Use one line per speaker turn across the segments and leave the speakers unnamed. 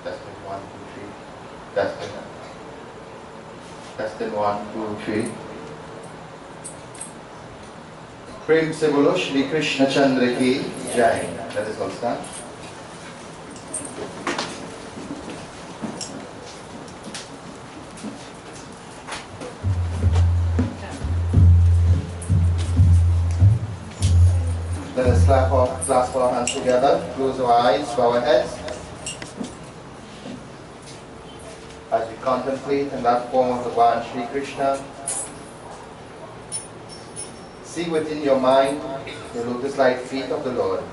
Testing 1, 2, 3. Testing. Testing 1, 2, 3. प्रेम से बोलो श्री कृष्ण चंद्र की जय. Let us all stand. Let us clasp our hands together, close our eyes, bow our heads. As we contemplate in that form of Bhagavan Shri Krishna, see within your mind the lotus-like feet of the Lord.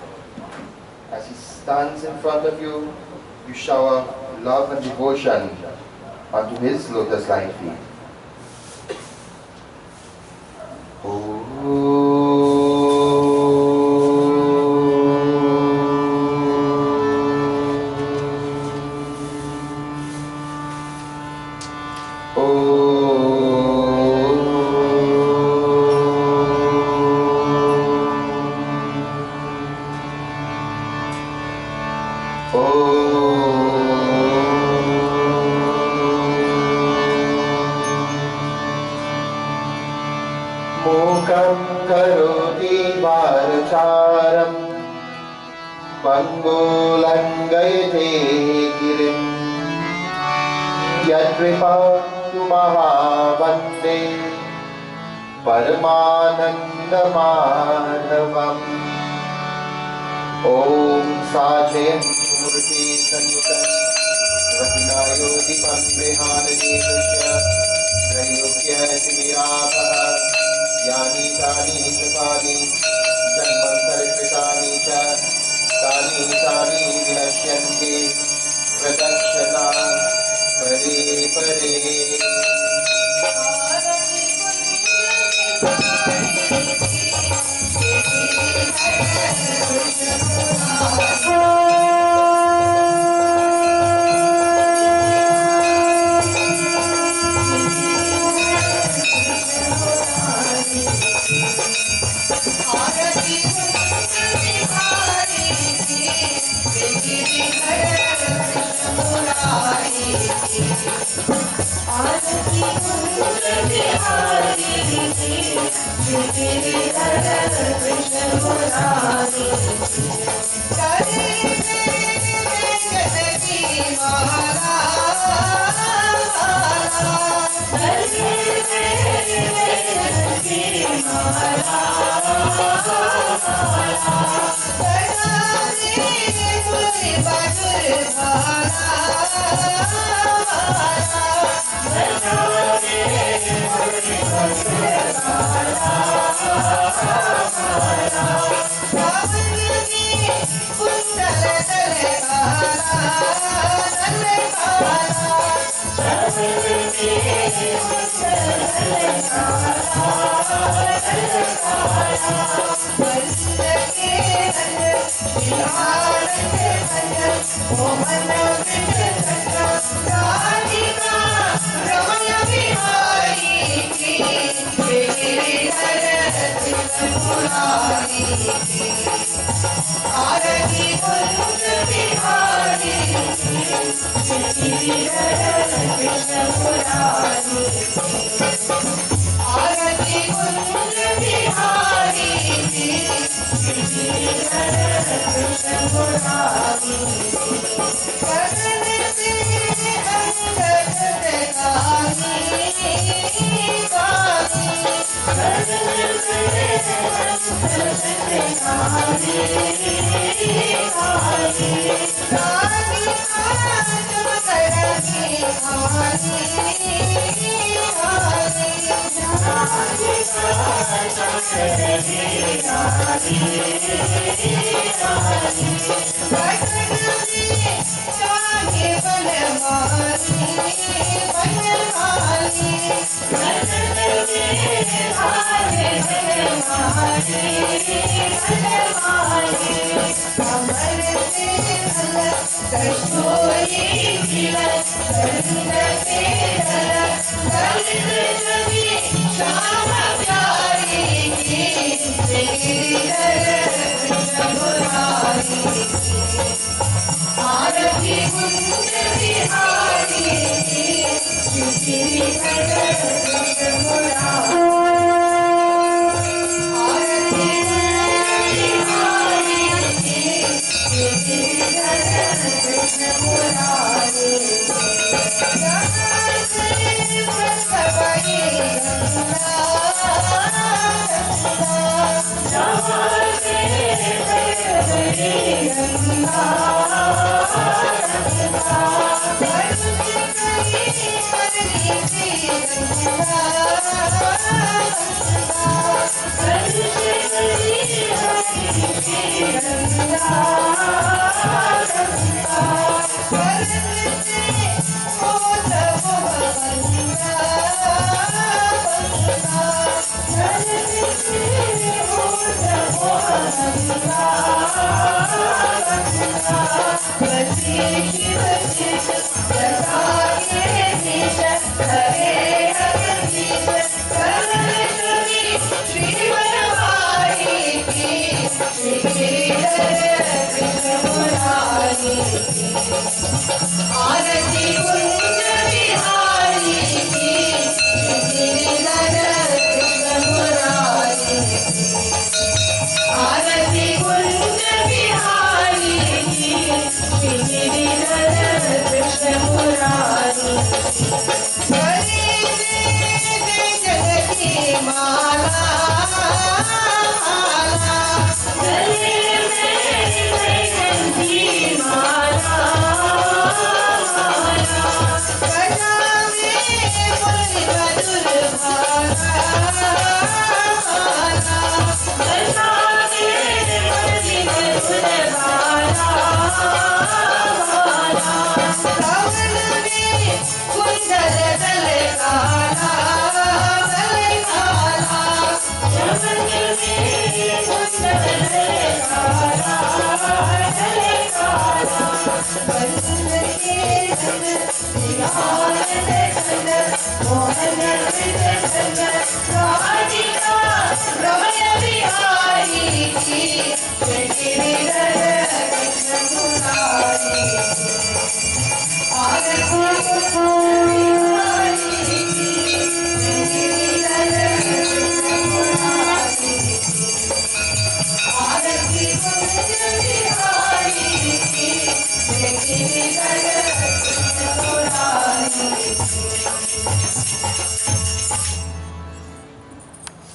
As He stands in front of you, you shower love and devotion onto His lotus-like feet.
आरती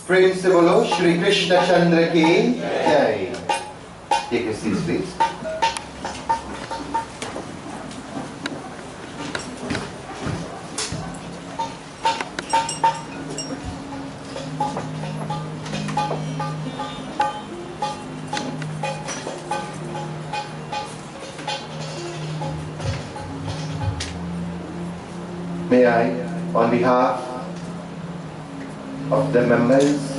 प्रेम से बोलो श्री कृष्ण चंद्र की जय। Take your seats, please. May I, on behalf of the members,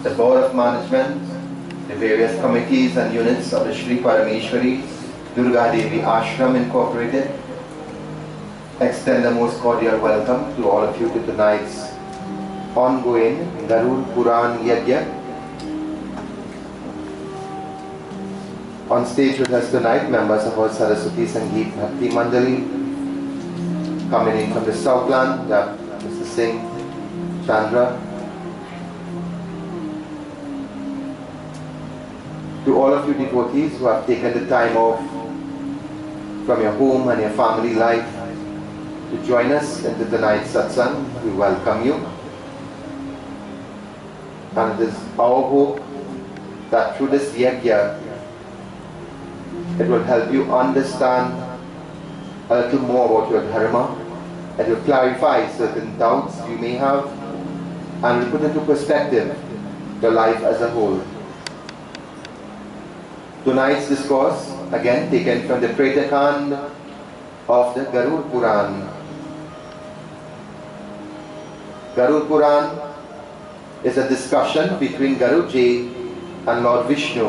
the Board of Management, the various committees and units of the Shri Parameshwari Durga Devi Ashram Incorporated, extend the most cordial welcome to all of you to tonight's ongoing Garud Puran Yajna. On stage with us tonight, members of our Saraswati Sangeet Bhakti Mandali, coming in from the Southland, Mr. Singh, Chandra. To all of you devotees who have taken the time off from your home and your family life to join us into tonight's satsang, we welcome you. And it is our hope that through this yajna, it will help you understand a little more about your dharma. It will clarify certain doubts you may have and will put into perspective your life as a whole. Tonight's discourse, again taken from the Pretakand of the Garud Puran. Garud Puran is a discussion between Garudji and Lord Vishnu.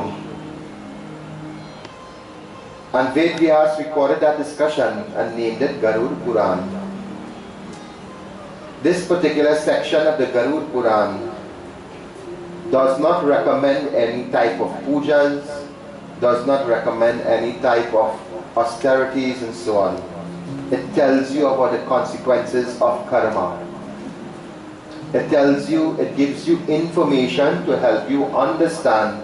And Ved Vyas recorded that discussion and named it Garud Puran. This particular section of the Garud Puran does not recommend any type of pujas, does not recommend any type of austerities and so on. It tells you about the consequences of karma. It tells you, it gives you information to help you understand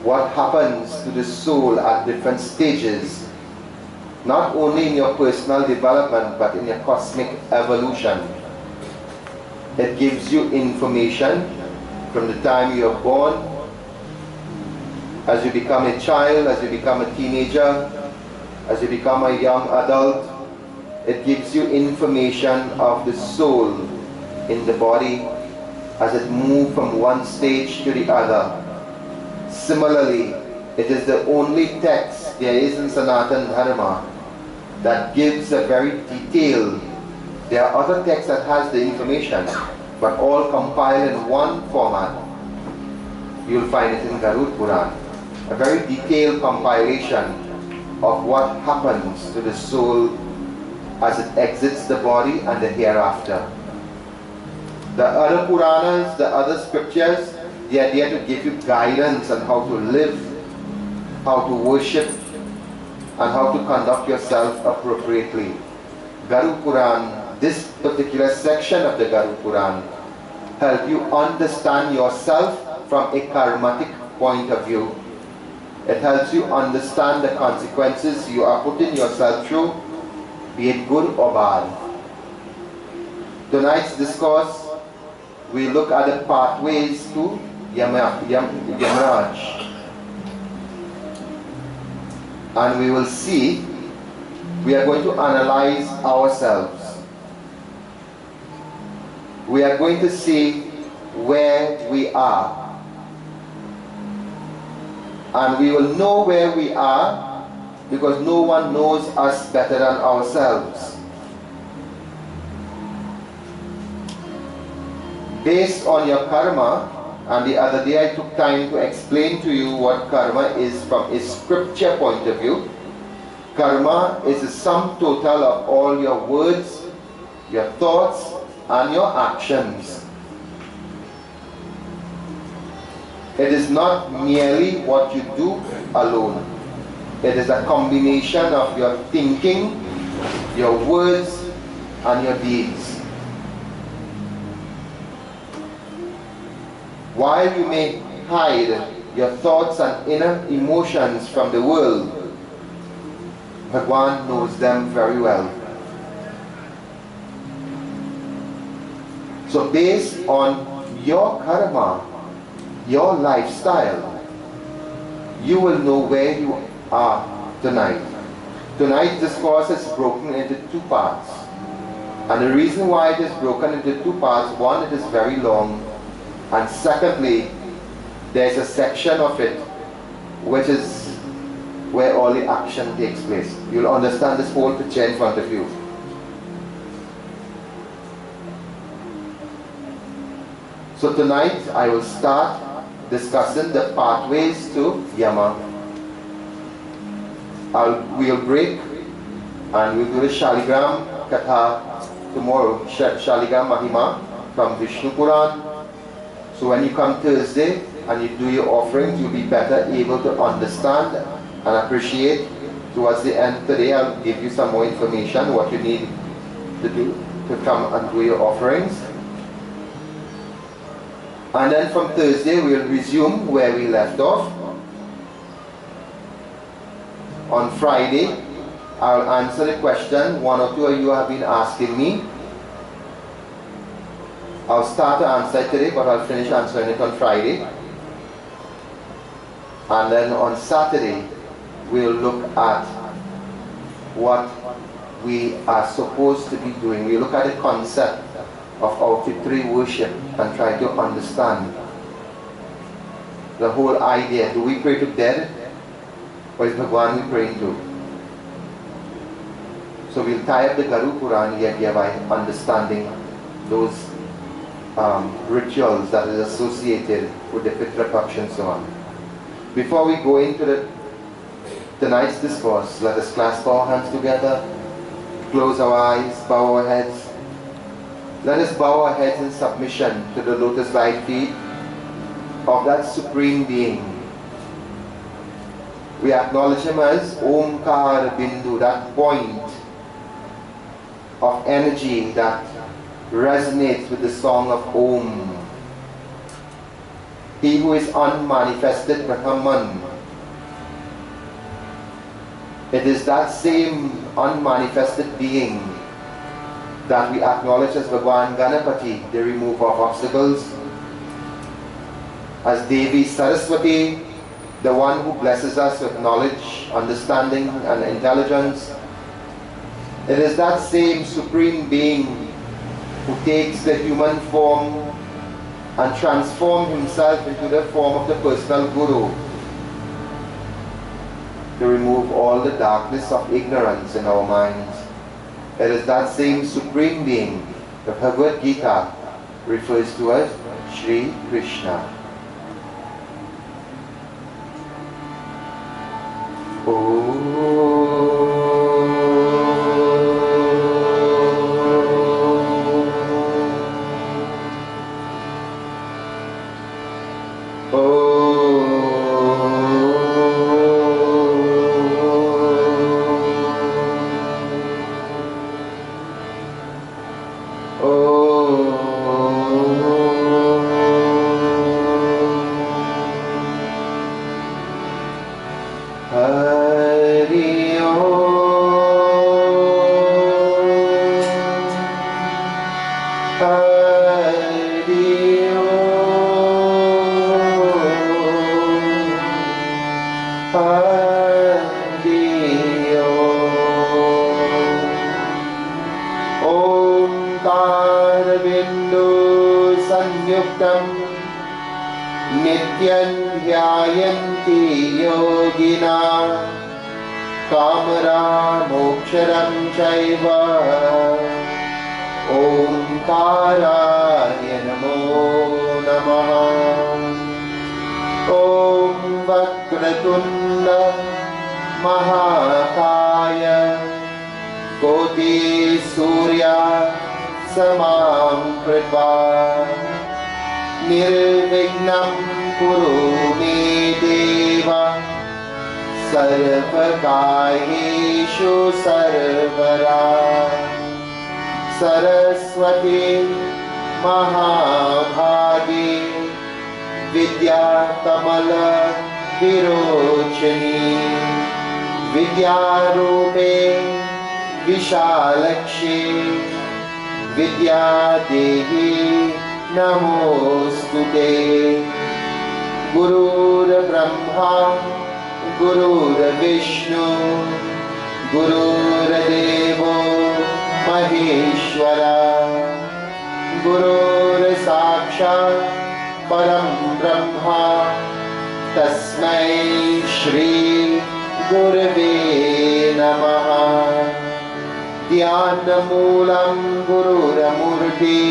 what happens to the soul at different stages, not only in your personal development, but in your cosmic evolution. It gives you information from the time you're born, as you become a child, as you become a teenager, as you become a young adult. It gives you information of the soul in the body as it moves from one stage to the other. Similarly, it is the only text there is in Sanatana Dharma that gives a very detailed. There are other texts that has the information, but all compiled in one format. You'll find it in Garuda Puran. A very detailed compilation of what happens to the soul as it exits the body and the hereafter. The other Puranas, the other scriptures, they are there to give you guidance on how to live, how to worship, and how to conduct yourself appropriately. Garuda Puran, this particular section of the Garuda Puran, help you understand yourself from a karmatic point of view. It helps you understand the consequences you are putting yourself through, be it good or bad. Tonight's discourse, we look at the pathways to Yamaraj. And we will see, we are going to analyze ourselves. We are going to see where we are. And we will know where we are because no one knows us better than ourselves. Based on your karma, and the other day I took time to explain to you what karma is from a scripture point of view. Karma is the sum total of all your words, your thoughts, and your actions. It is not merely what you do alone. It is a combination of your thinking, your words, and your deeds. While you may hide your thoughts and inner emotions from the world, Bhagwan knows them very well. So based on your karma, your lifestyle, you will know where you are tonight. Tonight's discourse is broken into two parts. And the reason why it is broken into two parts, one, it is very long, and secondly, there's a section of it which is where all the action takes place. You'll understand this whole picture in front of you. So tonight I will start discussing the pathways to Yama. We'll break and we'll do the Shaligram Katha tomorrow, Shaligram Mahima from Vishnu Puran. So when you come Thursday and you do your offerings, you'll be better able to understand and appreciate. Towards the end today, I'll give you some more information what you need to do to come and do your offerings. And then from Thursday, we'll resume where we left off. On Friday, I'll answer the question one or two of you have been asking me. I'll start to answer it today, but I'll finish answering it on Friday. And then on Saturday, we'll look at what we are supposed to be doing. We'll look at the concept of our Fitri worship and try to understand the whole idea. Do we pray to dead? Or is Bhagwan we praying to? So we'll tie up the Garuda Puran yet by understanding those rituals that is associated with the Fitra Paksh and so on. Before we go into tonight's discourse, let us clasp our hands together, close our eyes, bow our heads. Let us bow our heads in submission to the lotus-like feet of that Supreme Being. We acknowledge Him as Omkar Bindu, that point of energy that resonates with the song of Om. He who is unmanifested Brahman. It is that same unmanifested being that we acknowledge as Bhagwan Ganapati, the remover of obstacles, as Devi Saraswati, the one who blesses us with knowledge, understanding and intelligence. It is that same supreme being who takes the human form and transforms himself into the form of the personal Guru to remove all the darkness of ignorance in our minds. It is that same supreme being the Bhagavad Gita refers to as Shri Krishna. Saraswati Mahabhagi Vidya Kamala Virochani Vidya Rupe Vishalakshi Vidya Dehi Namostute Gurur Brahma Gurur Vishnu Gurur Devo Maheshwara Gurur Sakshat Param Brahma Tasmai Shri Gurave Namaha Dhyana Moolam Gurur Murti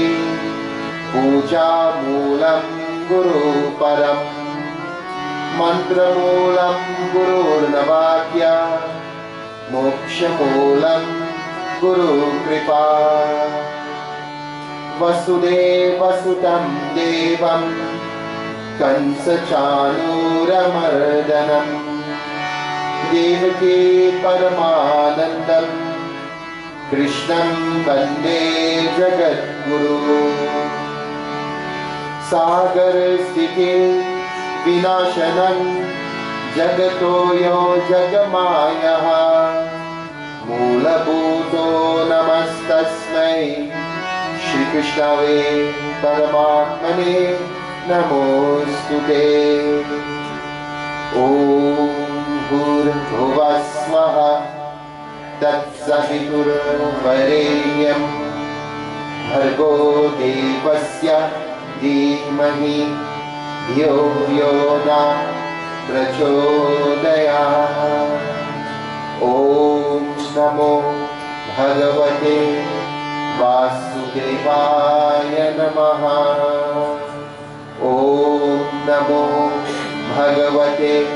Puja Moolam Guru Param Mantra Moolam Gurur Navakya Moksha Moolam Guru Kripa Vasudeva Sutam Devam Kansa Chanuramardanam Devaki Paramanandam Krishnam Vande Jagat Guru Sagar Sthiti Vinashanam Jagatoyo Jagamayaha Moolabhuto Namastasmai Shri Krishnave Paramatmane Namostute Om Bhurbhuvasvaha Tatsavitur Varenyam Bhargo Devasya Dhimahi Dhyo Yona Prachodayah Om Namo Bhagavate Vasudevaya Namaha Om Namo Bhagavate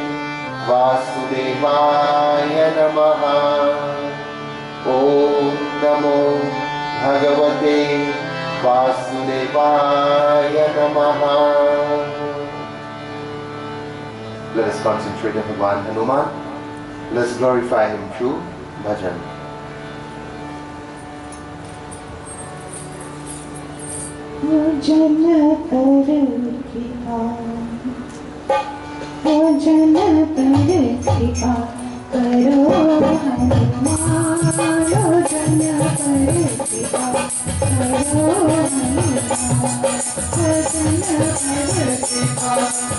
Vasudevaya Namaha Om Namo Bhagavate Vasudevaya Namaha. Let us concentrate on Bhagwan Hanuman. Let's glorify him through bhajan.
जन पर कृपा, जन पर कृपा करो हनुमान, जन पर कृपा करो हनुमान, जन पर कृपा करो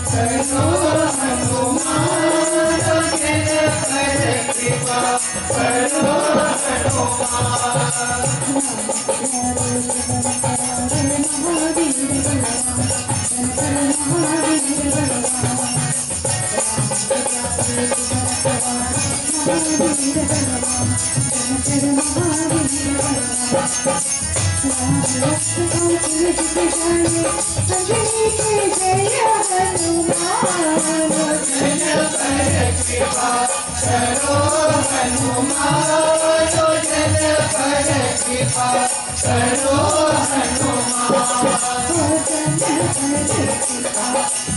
हनुमान,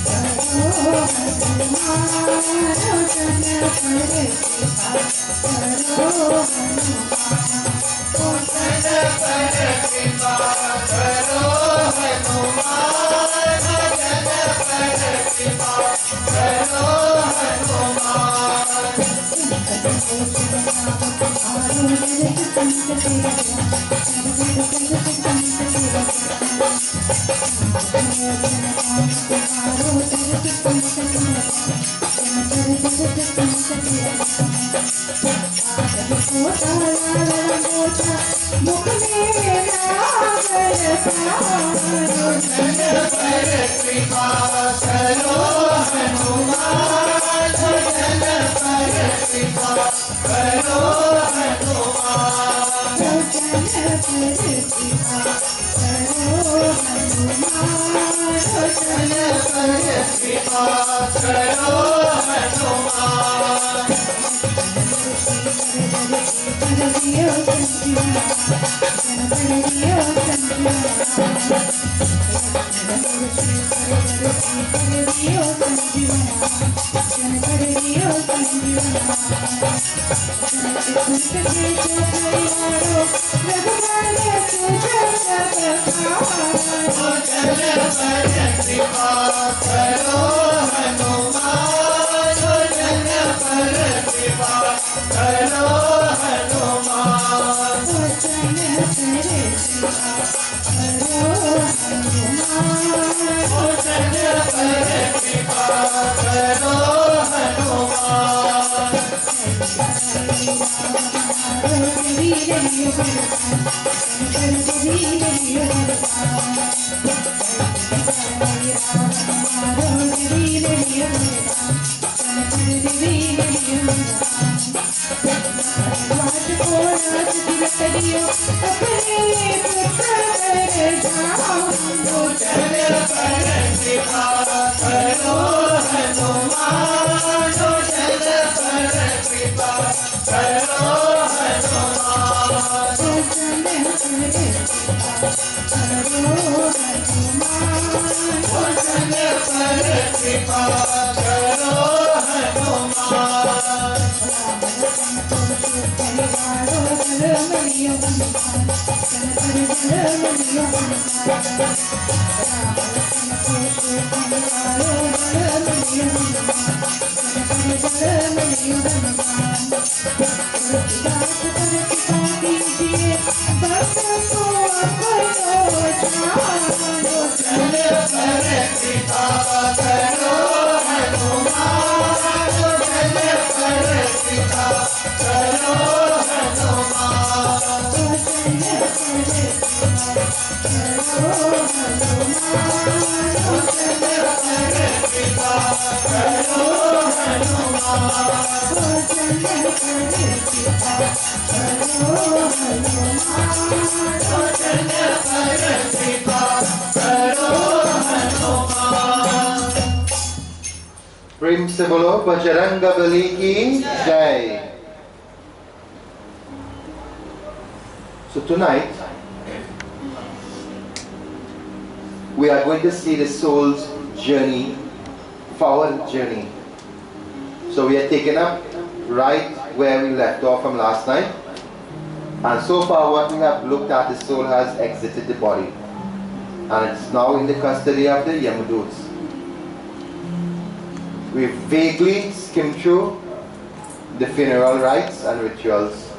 जन पर कृपा करो
प्रेम से बोलो बजरंग बली की जय. So tonight we are going to see the soul's journey, forward journey. So we are taking up right where we left off from last night, and so far what we have looked at, the soul has exited the body, and it's now in the custody of the Yamaduts. We vaguely skimmed through the funeral rites and rituals,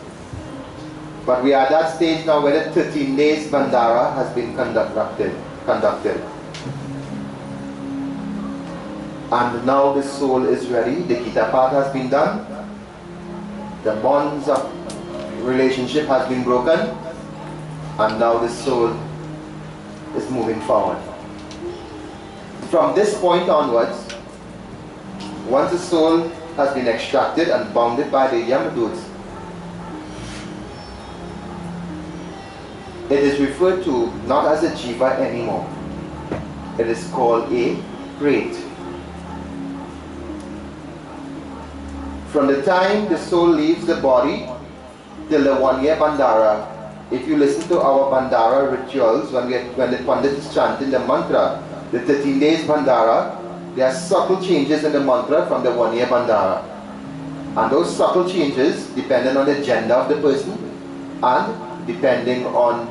but we are at that stage now where the 13 days Bandara has been conducted. And now the soul is ready, the Gita part has been done, the bonds of relationship has been broken, and now the soul is moving forward. From this point onwards, once the soul has been extracted and bounded by the Yamaduts, it is referred to not as a jiva anymore. It is called a pret. From the time the soul leaves the body till the 1 year Bandara, if you listen to our Bandara rituals, when the Pandit is chanting the mantra, the 13 days Bandara, there are subtle changes in the mantra from the 1 year Bandara. And those subtle changes, depending on the gender of the person and depending on,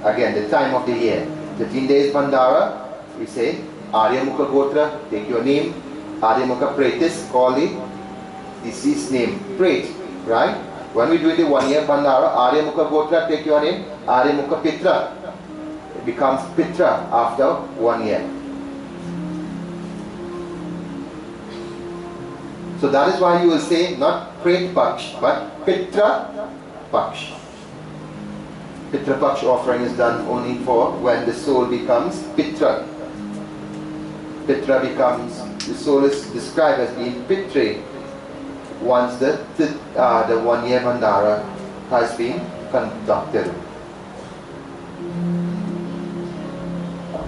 again, the time of the year. 13 days Bandara, we say, Arya Mukha Gotra, take your name. Arya Mukha Pretis, call the deceased name, Pret, right? When we do the 1 year Bandara, Arya Mukha Gotra, take your name. Arya Mukha Pitra, it becomes Pitra after 1 year. So that is why you will say not Pret Paksh, but Pitra Paksh. Pitra Paksh offering is done only for when the soul becomes Pitra. Pitra becomes, the soul is described as being Pitre once the 1 year Bandara has been conducted.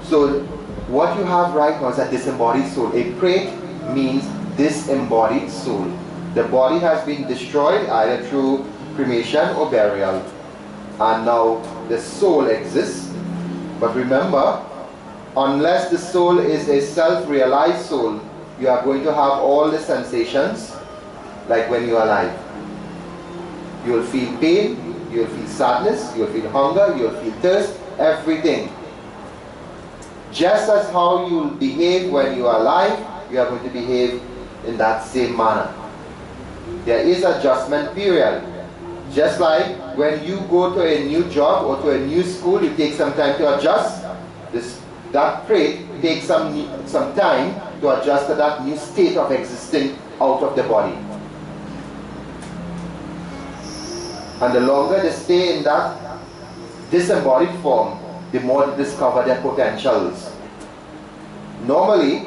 So what you have right now is a disembodied soul. A Pret means disembodied soul. The body has been destroyed either through cremation or burial, and now the soul exists. But remember, unless the soul is a self-realized soul, you are going to have all the sensations like when you are alive. You will feel pain, you will feel sadness, you will feel hunger, you will feel thirst, everything. Just as how you will behave when you are alive, you are going to behave in that same manner. There is adjustment period. Just like when you go to a new job or to a new school, you take some time to adjust. That Pret takes some time to adjust to that new state of existing out of the body. And the longer they stay in that disembodied form, the more they discover their potentials. Normally,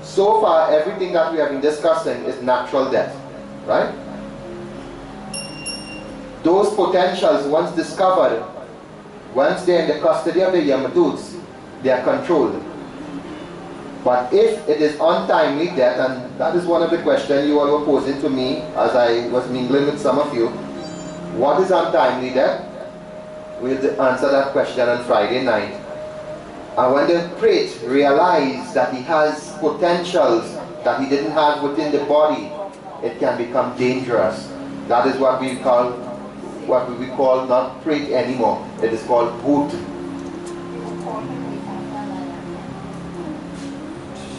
so far everything that we have been discussing is natural death, right? Those potentials, once discovered, once they are in the custody of the Yamaduts, they are controlled. But if it is untimely death, and that is one of the questions you all were posing to me as I was mingling with some of you, what is untimely death? We'll answer that question on Friday night. And when the Pret realizes that he has potentials that he didn't have within the body, it can become dangerous. That is what we call not Pret anymore. It is called Bhoot.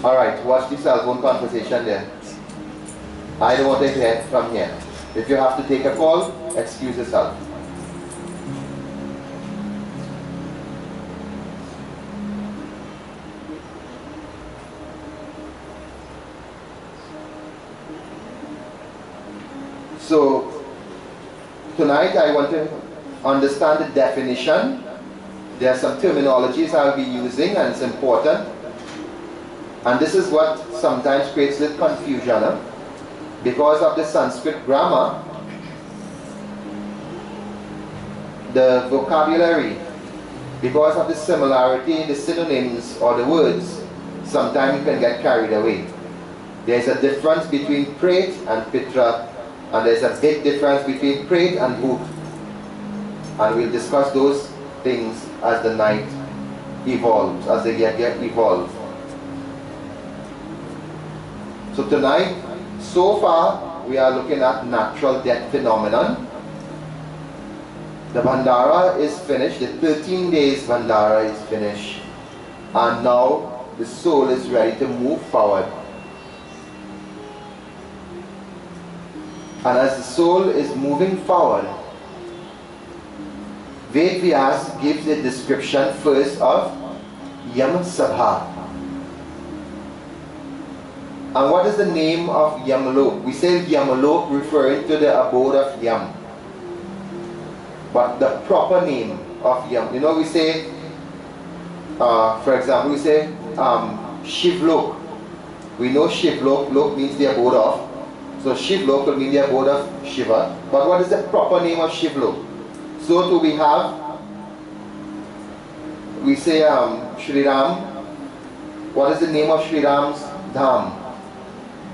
Alright, watch the cell phone conversation there. I don't want to hear from here. If you have to take a call, excuse yourself. So, tonight I want to understand the definition. There are some terminologies I'll be using, and it's important. And this is what sometimes creates little confusion. Because of the Sanskrit grammar, the vocabulary, because of the similarity in the synonyms or the words, sometimes you can get carried away. There's a difference between Pret and Pitra, and there's a big difference between Pret and Bhoot. And we'll discuss those things as the night evolves, as the yajna evolves. So tonight, so far, we are looking at natural death phenomenon. The Bhandara is finished, the 13 days Bhandara is finished, and now the soul is ready to move forward. And as the soul is moving forward, Ved Vyas gives a description first of Yam Sabha. And what is the name of Yamalok? We say Yamalok referring to the abode of Yam. But the proper name of Yam, you know, we say, for example, we say Shivlok. We know Shivlok, Lok means the abode of. So Shivlok will mean the abode of Shiva. But what is the proper name of Shivlok? So too we say Shri Ram. What is the name of Shri Ram's Dham?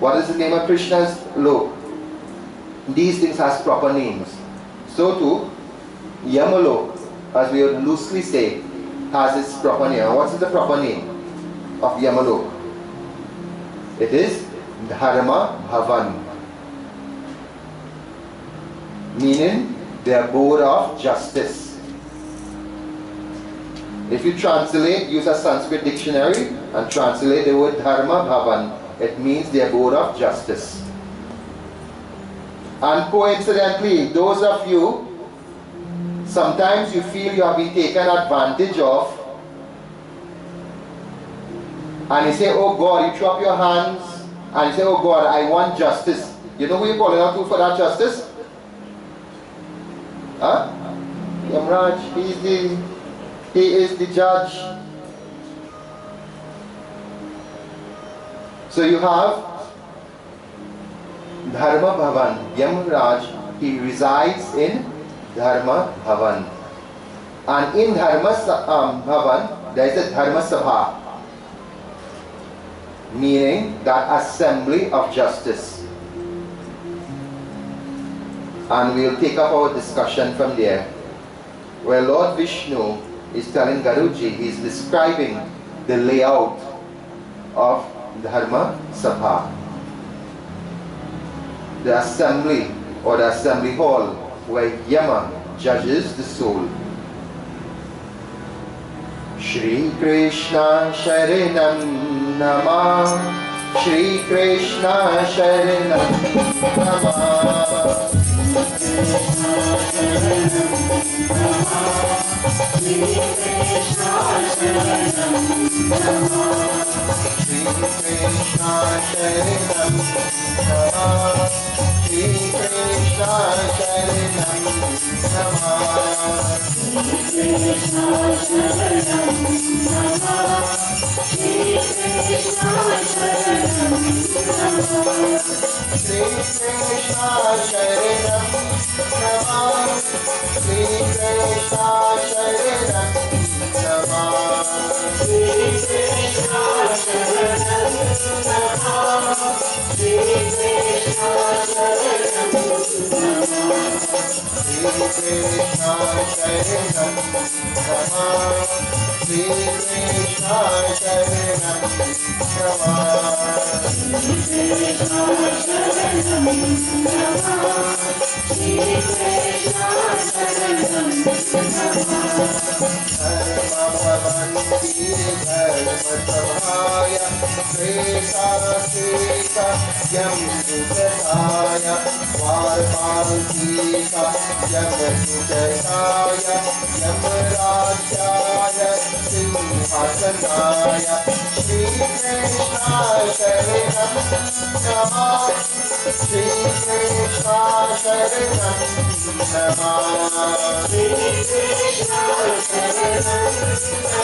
What is the name of Krishna's Lok? These things has proper names. So too Yamalok, as we would loosely say, has its proper name. And what is the proper name of Yamalok? It is Dharma Bhavan, meaning the abode of justice. If you translate, use a Sanskrit dictionary and translate the word Dharma Bhavan, it means the abode of justice. And coincidentally, those of you, sometimes you feel you have been taken advantage of, and you say, oh God, you throw up your hands, and you say, oh God, I want justice. You know who you're calling out to for that justice? Huh? Yamraj, he is the judge. So you have Dharma Bhavan. Yamraj, he resides in Dharma Bhavan. And in Dharma Bhavan, there is a Dharma Sabha, meaning that assembly of justice. And we'll take up our discussion from there, where Lord Vishnu is telling Garuji, he's describing the layout of Dharma Sabha, the assembly or the assembly hall where Yama judges the soul. Shri Krishna Sharanam Namah, Shri Krishna Sharanam Namah, Shri Krishna Sharanam Namah, Shri Krishna Sharanam Namah, Shri Krishna Sharanam Namah, Shri Krishna Sharanam Namah, Shri Krishna Sharanam Namah, Shri Krishna Sharanam Namah, Shri Krishna Sharanam Namah, Shri Krishna Sharanam Namah, Shri Krishna Sharanam Namah, Shri Krishna Sharanam Namah, Shri Krishna Sharanam Namah, Shri Krishna Sharanam Namah, Shri Krishna Sharanam Namah. Dharma Bhavanti Dharma Sabhaya, Kreta Kreta Yam Dutataya, Varmalkita Yam Dutataya, Yam Rajaya Simhasanaya, Shri Krishna Sharanam Namah, Shri Krishna Sharanam Namah, Shri Krishna Sharanam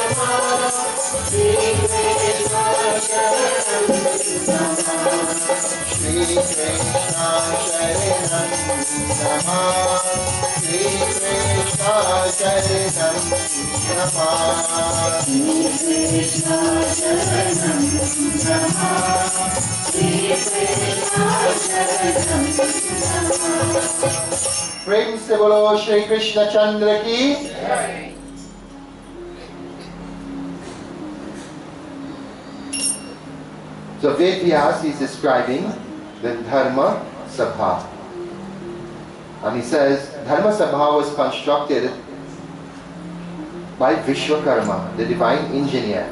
Namah, Shri Krishna Sharanam Namah, Shri Krishna Sharanam Namah, Shri Krishna Sharanam Namah, Shri Krishna Sharanam Namah, Shri Krishna Sharanam Namah. प्रेम से बोलो श्री कृष्ण चंद्र की जय। So Ved Vyas is describing the Dharma Sabha. And he says, Dharma Sabha was constructed by Vishwakarma, the divine engineer.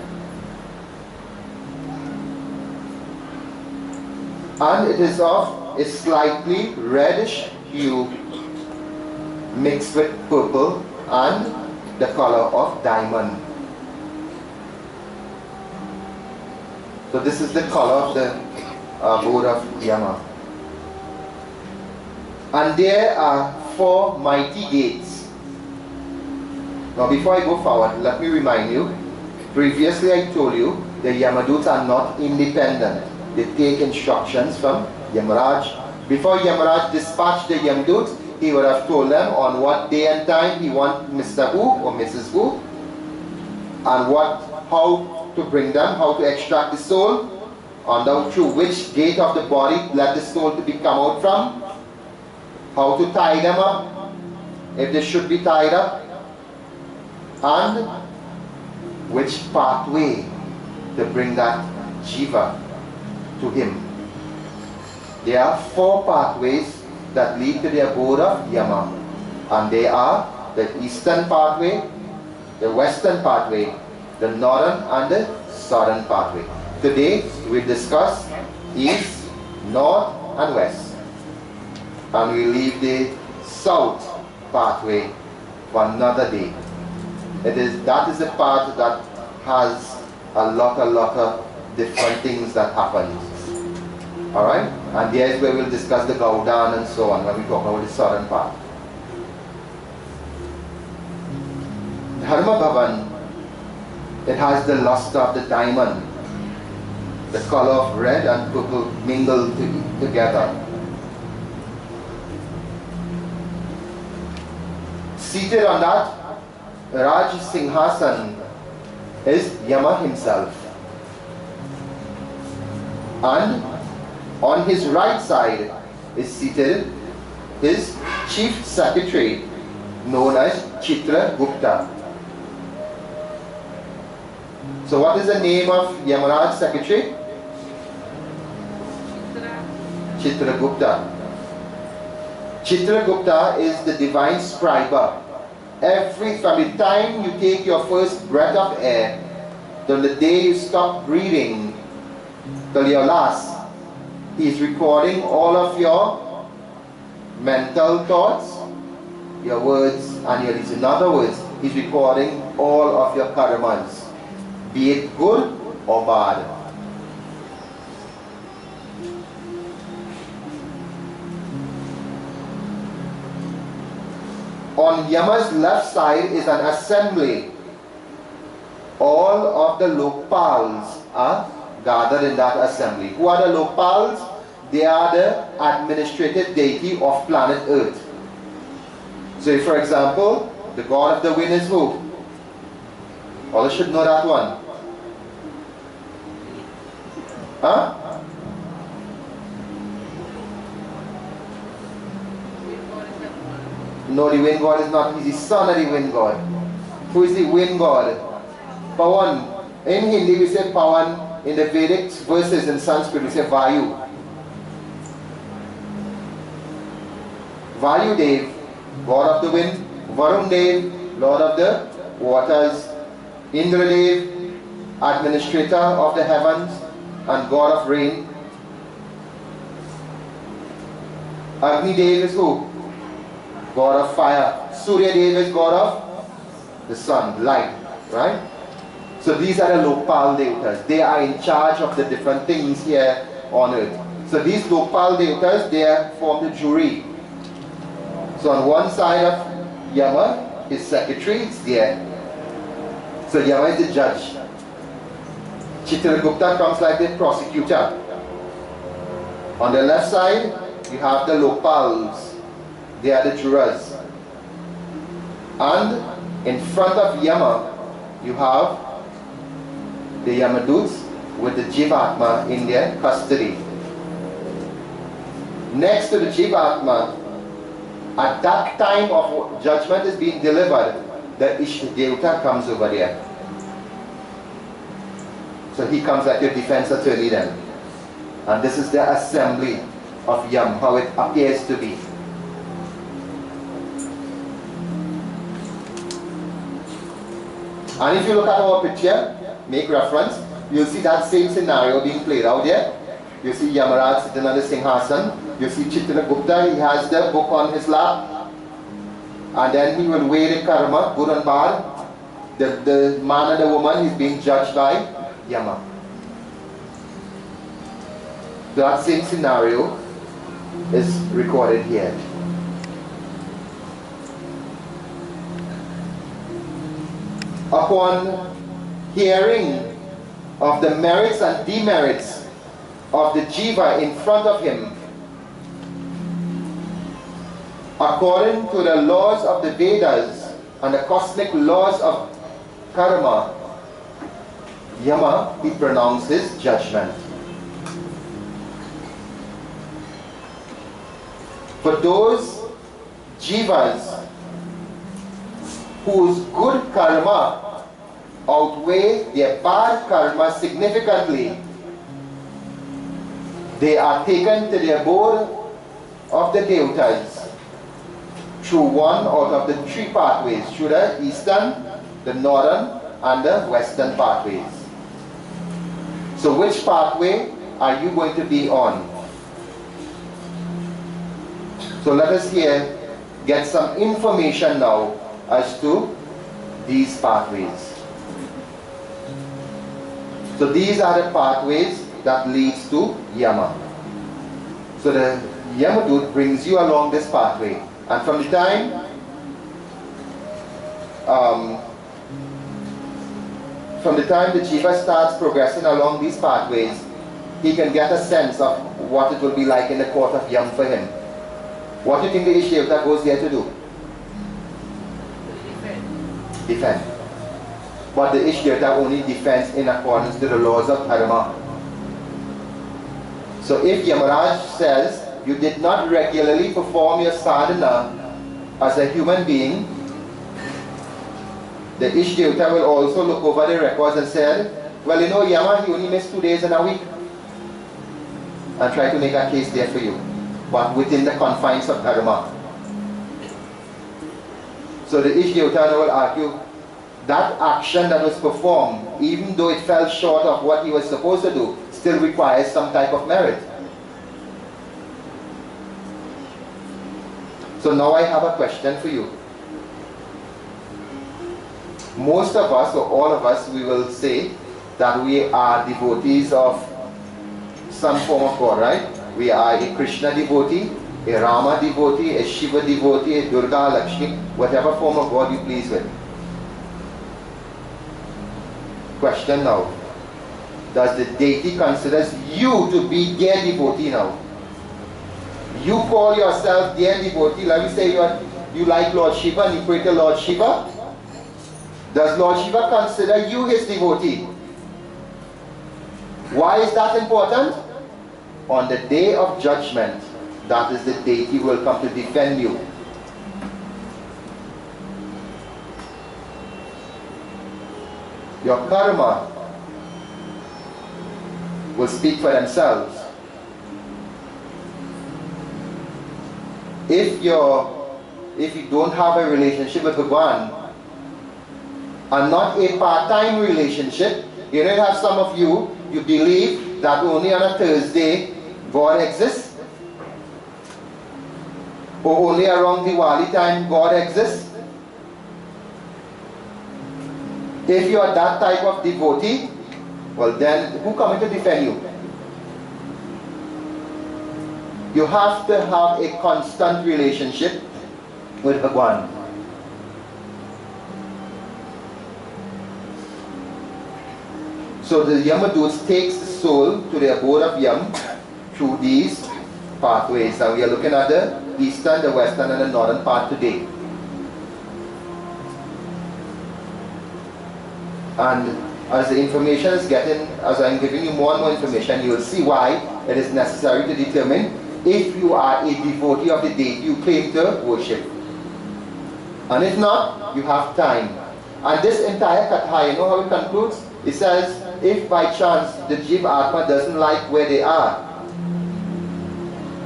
And it is of a slightly reddish hue mixed with purple and the color of diamond. So this is the color of the abode of Yama. And there are 4 mighty gates. Now before I go forward, let me remind you, previously I told you the Yamaduts are not independent. They take instructions from Yamaraj. Before Yamaraj dispatched the Yamaduts, he would have told them on what day and time he wants Mr. Who or Mrs. Who, and how to bring them, how to extract the soul, and through which gate of the body let the soul to be come out from, how to tie them up, if they should be tied up, and which pathway to bring that jiva to him. There are 4 pathways that lead to the abode of Yama, and they are the eastern pathway, the western pathway, the northern and the southern pathway. Today we discuss east, north and west, and we leave the south pathway for another day. That is a path that has a lot of different things that happen. Alright? And there is where we'll discuss the Gaudan and so on when we talk about the southern path. Dharma Bhavan, it has the luster of the diamond, the color of red and purple mingled together. Seated on that Raj Singhasan is Yama himself. And on his right side is seated his chief secretary known as Chitragupta. So what is the name of Yamaraj's secretary? Chitragupta. Chitragupta is the divine scribe. From the time you take your first breath of air till the day you stop breathing till your last, he is recording all of your mental thoughts, your words and your deeds. In other words, he's recording all of your karmas, be it good or bad. On Yama's left side is an assembly. All of the Lokpals are gathered in that assembly. Who are the Lokpals? They are the administrative deity of planet Earth. So for example, the god of the wind is who? All should know that one. Huh? No, the wind god is not. He's the son of the wind god. Who is the wind god? Pawan. In Hindi we say Pawan. In the Vedic verses in Sanskrit we say Vayu. Vayu Dev, god of the wind. Varun Dev, lord of the waters. Indra Dev, administrator of the heavens and god of rain. Agni Dev is who? God of fire. Surya Dev is god of the sun, light, right? So these are the Lokpal Devatas. They are in charge of the different things here on earth. So these Lokpal Devatas, they form the jury. So on one side of Yama, his secretary is there. So Yama is the judge. Chitragupta comes like the prosecutor. On the left side, you have the Lokpals. They are the jurors. And in front of Yama, you have the Yamaduts with the Jivatma in their custody. Next to the Jivatma, at that time of judgment is being delivered, the Ishtadevata comes over there. So he comes like your defense attorney then. And this is the assembly of Yam, how it appears to be. And if you look at our picture, make reference, you'll see that same scenario being played out there. You see Yamaraj sitting on the Singhasan. You see Chitragupta, he has the book on his lap. And then he will weigh the karma, good and bad. The man and the woman is being judged by Yama. That same scenario is recorded here. Upon hearing of the merits and demerits of the jiva in front of him, according to the laws of the Vedas and the cosmic laws of karma, Yama, he pronounced his judgment. For those jivas whose good karma outweigh their bad karma significantly, they are taken to the abode of the devatas through one out of the three pathways, through the eastern, the northern, and the western pathways. So which pathway are you going to be on? So let us here get some information now as to these pathways. So these are the pathways that leads to Yama. So the Yamadut brings you along this pathway. And from the time the jiva starts progressing along these pathways, he can get a sense of what it will be like in the court of Yam for him. What do you think the Ishdevta goes there to do? Defend. But the Ishdevta only defends in accordance to the laws of Dharma. So if Yamaraj says, you did not regularly perform your sadhana as a human being, the Ishdevta will also look over the records and say, well, you know, Yama, he only missed 2 days in a week, and try to make a case there for you, but within the confines of Dharma. So the Ishdevta will argue that action that was performed, even though it fell short of what he was supposed to do, still requires some type of merit. So now I have a question for you. Most of us, or all of us, we will say that we are devotees of some form of God, right? We are a Krishna devotee, a Rama devotee, a Shiva devotee, a Durga, Lakshmi, whatever form of God you please with. Question now. Does the deity consider you to be their devotee now? You call yourself their devotee. Let me say you like Lord Shiva and you pray to Lord Shiva. Does Lord Shiva consider you his devotee? Why is that important? On the day of judgment, that is the deity who will come to defend you. Your karma will speak for themselves. If you don't have a relationship with Bhagwan, and not a part-time relationship, you know, have some of you believe that only on a Thursday God exists, or only around Diwali time God exists. If you are that type of devotee, well then, who coming to defend you? You have to have a constant relationship with Bhagwan. So the Yamadut takes the soul to the abode of Yam through these pathways. And we are looking at the eastern, the western, and the northern part today. And as the information is getting, as I'm giving you more and more information, you will see why it is necessary to determine if you are a devotee of the deity you claim to worship. And if not, you have time. And this entire katha, you know how it concludes? It says, if by chance the Jiva Atma doesn't like where they are,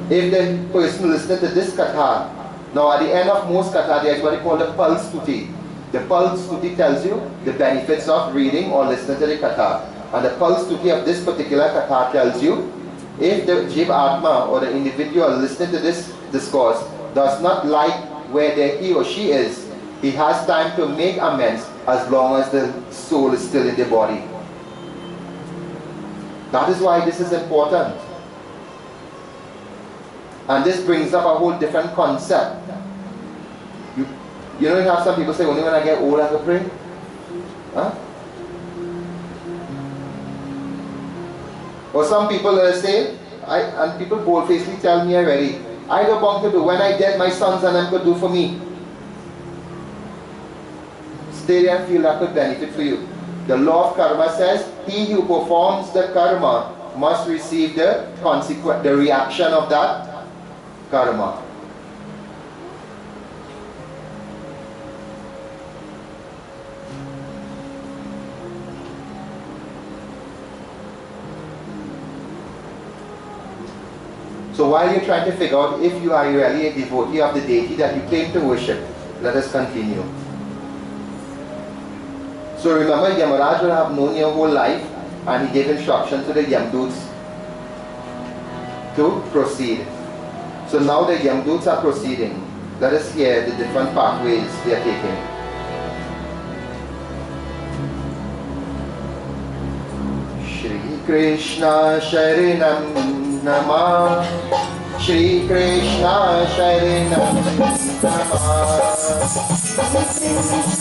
if the person listening to this katha, now at the end of most katha, there's what they call the pulse tuti. The Pulse Stuti tells you the benefits of reading or listening to the katha. And the Pulse Stuti of this particular katha tells you, if the Jiv Atma or the individual listening to this discourse does not like where he or she is, he has time to make amends as long as the soul is still in the body. That is why this is important. And this brings up a whole different concept. You know, you have some people say, only when I get old I can pray. Huh? Or some people say, and people boldfacedly tell me already, I don't want to do. When I dead, my sons and them could do for me. Stay there and feel that could benefit for you. The law of karma says, he who performs the karma must receive the consequence, the reaction of that karma. So while you're trying to figure out if you are really a devotee of the deity that you claim to worship, let us continue. So remember, Yamaraj will have known your whole life, and he gave instructions to the Yamduts to proceed. So now the Yamduts are proceeding. Let us hear the different pathways they are taking. Shri Krishna Sharanam Namah, Shri Krishna Sharanam Namah, Shri Krishna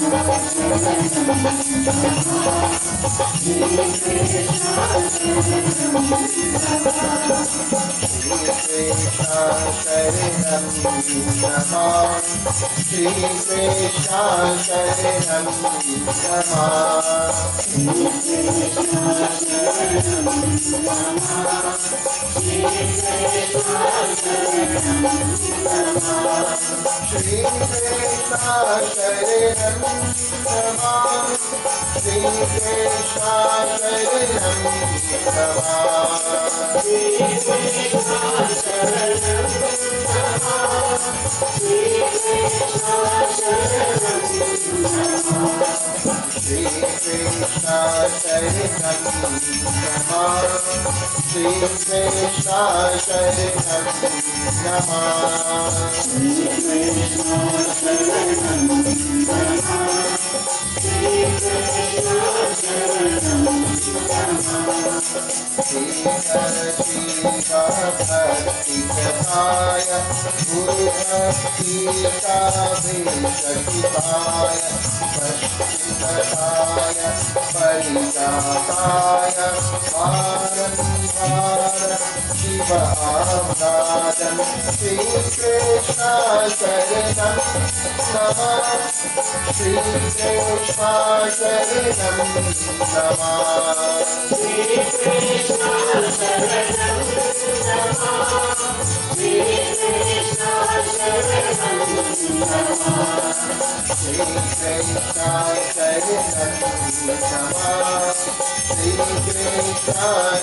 Sharanam Namah, Shri Krishna Sharanam Namah, Shri Krishna Sharanam Namah, Shri Krishna Sharanam Namah, Shri Krishna Sharanam Namah, Shri Krishna Sharanam Namah, Shri Krishna Sharanam Namah, Shri Krishna Sharanam Namah, Shri Krishna Sharanam Namah, Shri Shiva Bhakti Kadaya, Guru Bhakti Kadaya, Pashchitaya, Parijataya, Varam Shiva Avadam, Shri Krishna Sharanam Namah, Shri Krishna Sharanam Namah, Shri Krishna Sharanam Namah, Shri Krishna Sharanam Namah, Shri Krishna Sharanam Namah, Shri Krishna Sharanam Namah, Shri Krishna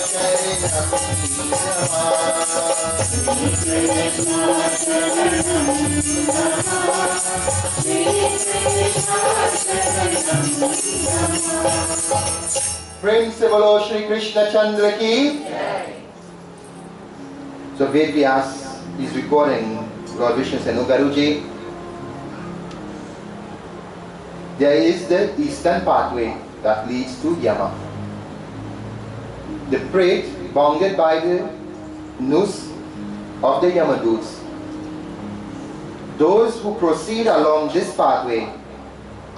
Sharanam Namah, Shri Krishna Sharanam Namah. Prem se bolo Shri Krishna Chandra ki. So Ved Vyas is recording. Lord Vishnu said, "No, Guruji, there is the eastern pathway that leads to Yama. The prate bounded by the noose of the Yamaduts. Those who proceed along this pathway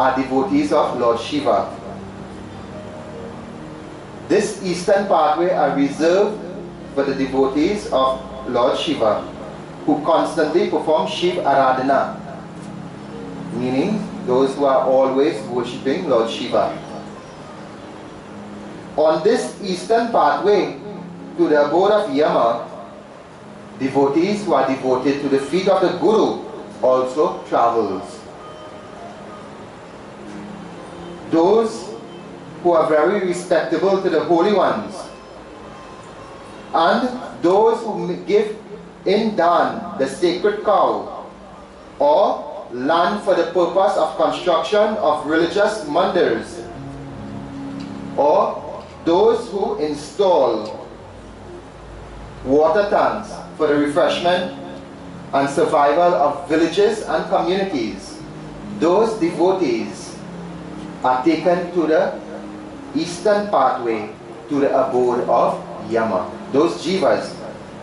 are devotees of Lord Shiva. This eastern pathway are reserved for the devotees of Lord Shiva who constantly perform Shiv Aradhana, meaning those who are always worshipping Lord Shiva. On this eastern pathway to the abode of Yama, devotees who are devoted to the feet of the Guru also travels. Those who are very respectable to the holy ones, and those who give in Dan the sacred cow or land for the purpose of construction of religious mandirs, or those who install water tanks for the refreshment and survival of villages and communities, those devotees are taken to the eastern pathway to the abode of Yama. Those jivas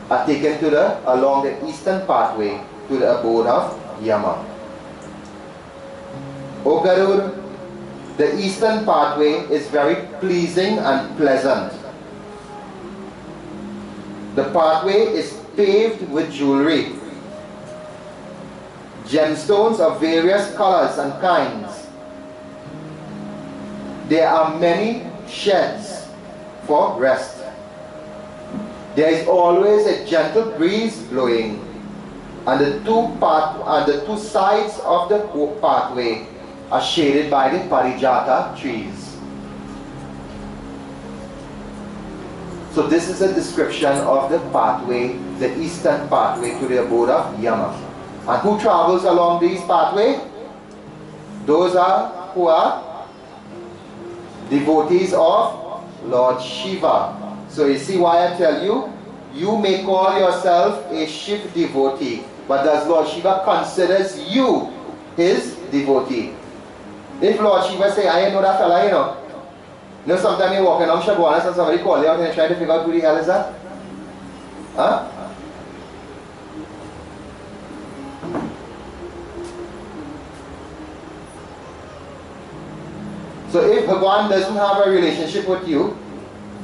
are taken to along the eastern pathway to the abode of Yama. O Garud, the eastern pathway is very pleasing and pleasant. The pathway is paved with jewelry, gemstones of various colors and kinds. There are many sheds for rest. There is always a gentle breeze blowing, and the two sides of the pathway are shaded by the parijata trees. So this is a description of the pathway, the eastern pathway to the abode of Yama. And who travels along these pathway? Those who are devotees of Lord Shiva. So you see why I tell you, you may call yourself a Shiv devotee, but does Lord Shiva considers you his devotee? If Lord Shiva say, I know that fella, you know. You know, sometimes you're walking on Shabuanas and somebody call you out and you're trying to figure out who the hell is that? Huh? So if Bhagwan doesn't have a relationship with you,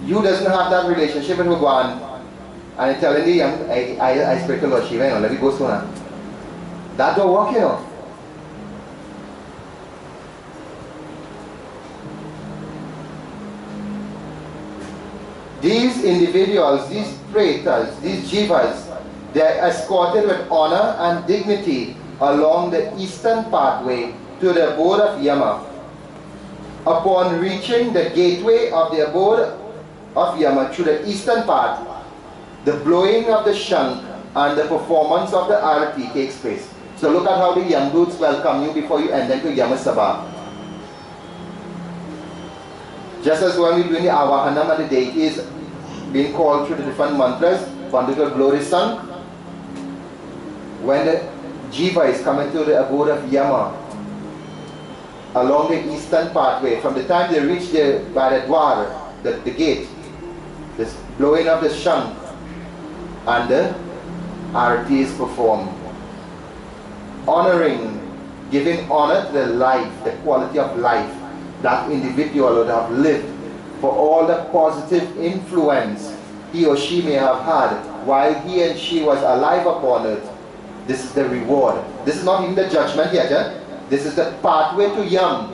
you doesn't have that relationship with Bhagwan, and you're telling me, I speak to Lord Shiva, you know, let me go sooner. That don't work, you know. These individuals, these pretas, these jivas, they are escorted with honor and dignity along the eastern pathway to the abode of Yama. Upon reaching the gateway of the abode of Yama through the eastern path, the blowing of the shank and the performance of the arati takes place. So look at how the Yamduts welcome you before you enter to Yama Sabha. Just as when we're doing the Avahanam and the deities being called through the different mantras, Pandita will blow the shank. When the Jiva is coming to the abode of Yama, along the eastern pathway, from the time they reach by the Dwar, the gate, this blowing of the shank and the arati is performed, honoring, giving honor to the life, the quality of life that individual would have lived, for all the positive influence he or she may have had while he and she was alive upon earth. This is the reward. This is not even the judgment yet. This is the pathway to Yam.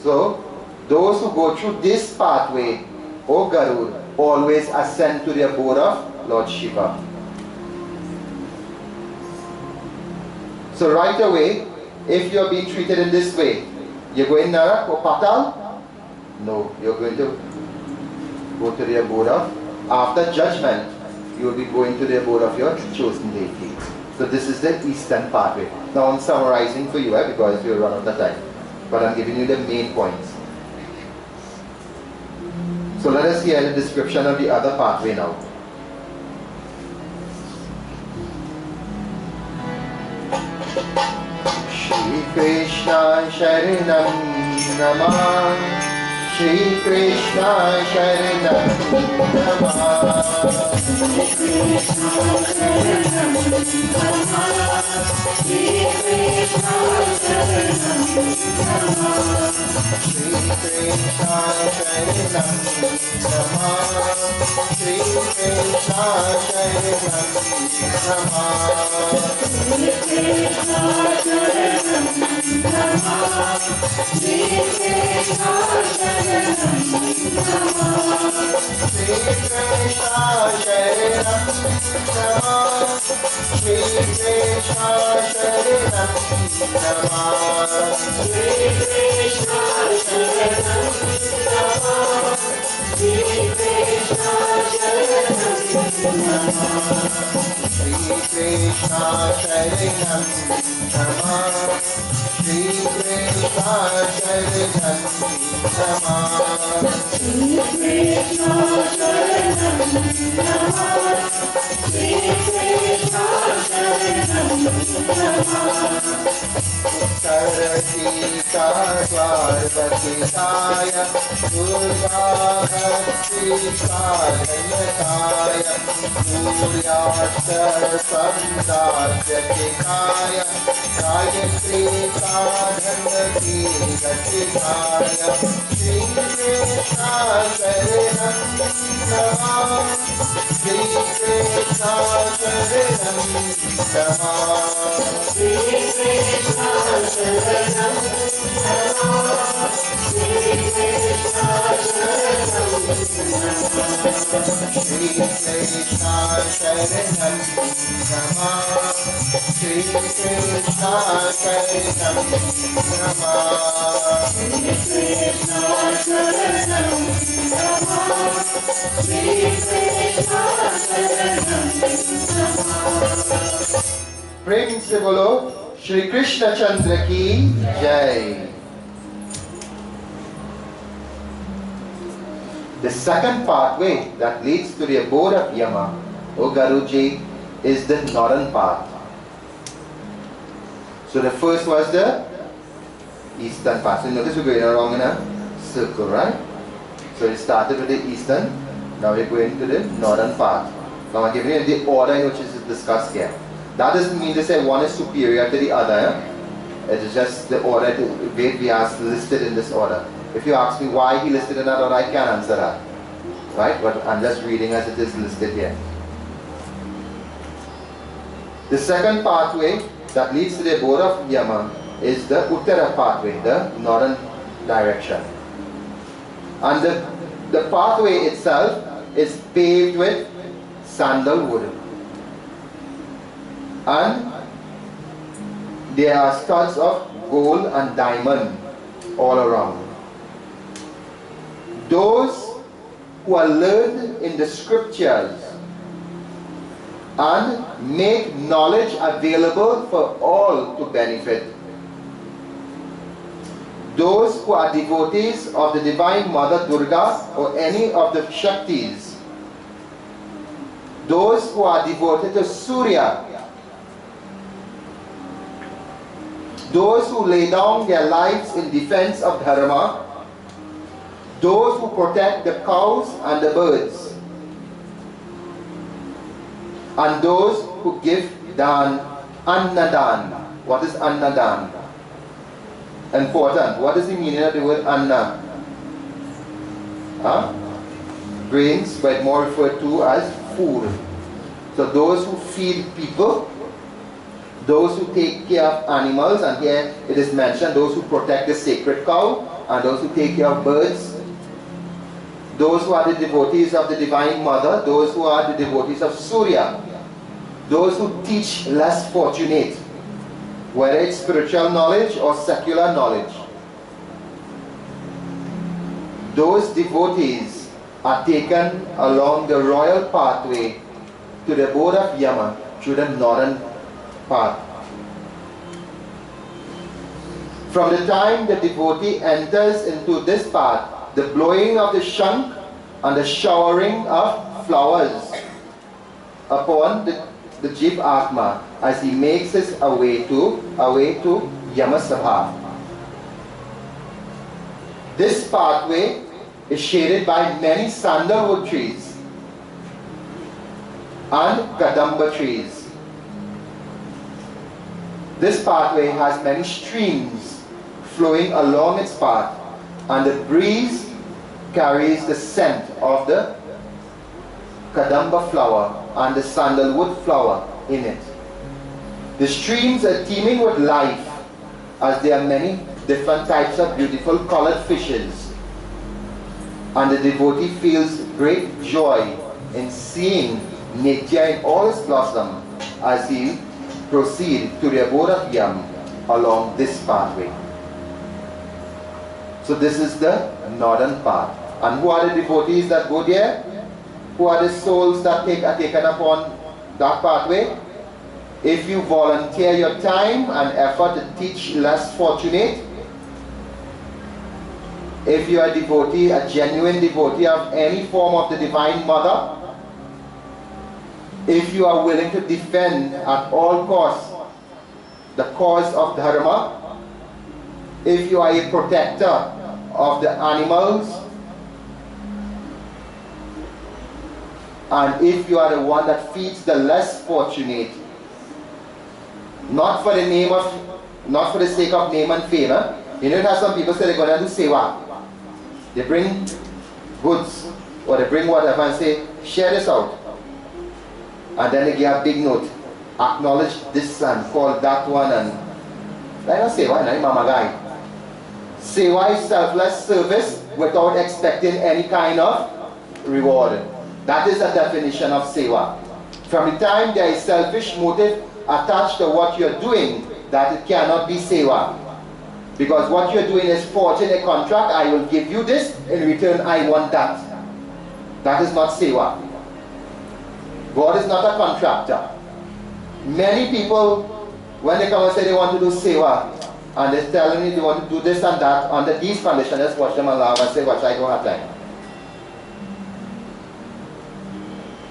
So those who go through this pathway, O Garud, always ascend to the abode of Lord Shiva. So right away, if you're being treated in this way, you're going Narak or Patal? No, you're going to go to the abode of, after judgment, you will be going to the abode of your chosen deity. So this is the eastern pathway. Now I'm summarizing for you because we'll run out of time. But I'm giving you the main points. So let us hear the description of the other pathway now. Shri Krishna Sharanam Namah, Shri Krishna Sharanam Namah, Shri Krishna Sharanam Namah, Shri Krishna Sharanam Namah, Shri Krishna Sharanam Namah, Shri Krishna Sharanam Namah, Shri Krishna Sharanam Namah, Shri Krishna Sharanam Namah, Shri Krishna Sharanam Namah, Shri Krishna Sharanam Namah, Shri Krishna Sharanam Namah, Shri Krishna Sharanam Namah, Shri Krishna Sharanam Namah. Shri Krishna Sharanam Namah.
Shri Krishna Sharanam Namah. Shri Krishna Sharanam Namah.
Sarasita Parvatitaya Durga Bhakti Sadhanataya Suryashta Samdhyatikaya Gayatri Sadhanati Gatikaya Shri Krishna Sharanam Namah. Shri Krishna Sharanam Namah.
Shri Krishna Sharanam Namah. Shri Krishna Sharanam Namah.
Shri Krishna Sharanam Namah. Shri Krishna Sharanam Namah.
Shri Krishna Sharanam Namah. Shri Krishna Sharanam Namah.
प्रेम से बोलो श्री कृष्ण चंद्र की जय. The second pathway that leads to the abode of Yama, O Garuji, is the northern path. So the first was the eastern path. So notice we're going along in a circle, right? So it started with the eastern, now we're going to the northern path. Now I'm giving you the order in which it is discussed here. That doesn't mean to say one is superior to the other. Eh? It is just the order, the way we are listed in this order. If you ask me why he listed in that order, I can't answer that. Right? But I'm just reading as it is listed here. The second pathway that leads to the abode of Yama is the Uttara pathway, the northern direction. And the pathway itself is paved with sandalwood. And there are studs of gold and diamond all around. Those who are learned in the scriptures and make knowledge available for all to benefit. Those who are devotees of the Divine Mother Durga or any of the Shaktis. Those who are devoted to Surya. Those who lay down their lives in defense of Dharma. Those who protect the cows and the birds. And those who give dan, annadan. What is annadan? Important. What is the meaning of the word anna? Huh? Grains, but more referred to as food. So those who feed people, those who take care of animals, and here it is mentioned those who protect the sacred cow, and those who take care of birds, those who are the devotees of the Divine Mother, those who are the devotees of Surya, those who teach less fortunate, whether it's spiritual knowledge or secular knowledge. Those devotees are taken along the royal pathway to the abode of Yama through the northern path. From the time the devotee enters into this path, the blowing of the shank and the showering of flowers upon the Jiv Atma as he makes his way to Yamasabha. This pathway is shaded by many sandalwood trees and kadamba trees. This pathway has many streams flowing along its path, and the breeze carries the scent of the kadamba flower and the sandalwood flower in it. The streams are teeming with life, as there are many different types of beautiful colored fishes, and the devotee feels great joy in seeing nature in all its blossom as he proceeds to the abode of Yam along this pathway. So this is the northern path. And who are the devotees that go there? Who are the souls that are taken upon that pathway? If you volunteer your time and effort to teach less fortunate, if you are a devotee, a genuine devotee of any form of the Divine Mother, if you are willing to defend at all costs the cause of Dharma, if you are a protector of the animals, and if you are the one that feeds the less fortunate, not for the sake of name and fame. You know, it has some people say they're going to do seva. They bring goods or they bring whatever and say, share this out. And then they give a big note. Acknowledge this and call that one, and I don't say why, mama guy. Seva is selfless service without expecting any kind of reward. That is the definition of seva. From the time there is selfish motive attached to what you're doing, that it cannot be seva. Because what you're doing is forging a contract. I will give you this, in return I want that. That is not seva. God is not a contractor. Many people, when they come and say they want to do seva, and they're telling me they want to do this and that, under these conditions, just watch them and laugh and say, watch, I don't have time.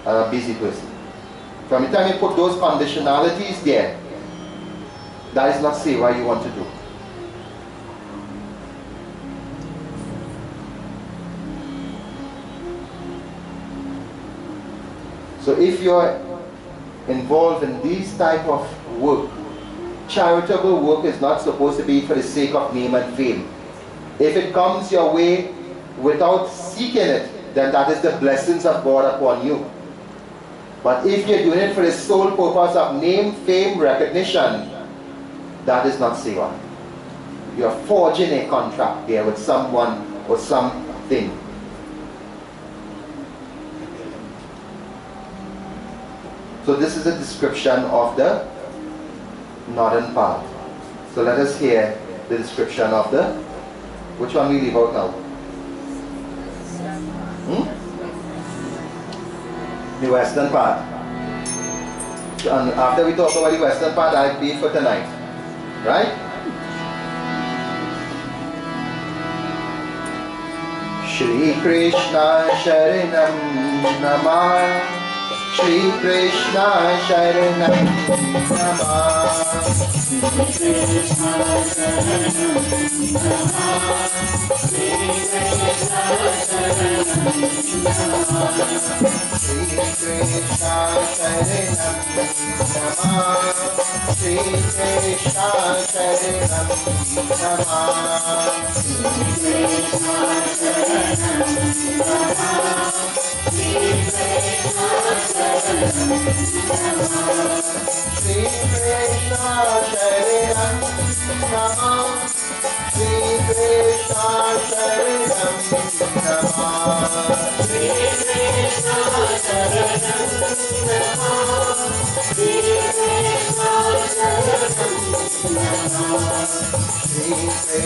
I'm a busy person. From the time you put those conditionalities there, that is not seva you want to do. So if you're involved in these type of work, charitable work is not supposed to be for the sake of name and fame. If it comes your way without seeking it, then that is the blessings of God upon you. But if you're doing it for the sole purpose of name, fame, recognition, that is not seva. You're forging a contract there with someone or something. So this is a description of the northern part. So let us hear the description of the, which one we leave out now? The western part. And after we talk about the western part, I'll be for tonight. Right? Shri Krishna Sharanam Namah. Shri Krishna Sharanam Namah. Shri Krishna Sharanam Namah. Shri Krishna Sharanam Namah. Shri Krishna Sharanam Namah. Shri Krishna Sharanam Namah. Shri Krishna Sharanam Namah. Shri Krishna Sharanam Namah. Shri Krishna Sharanam Namah. Shri Krishna Sharanam Namah. Shri Krishna Sharanam Namah. Shri Krishna Sharanam Namah. Shri Krishna Sharanam Namah. Shri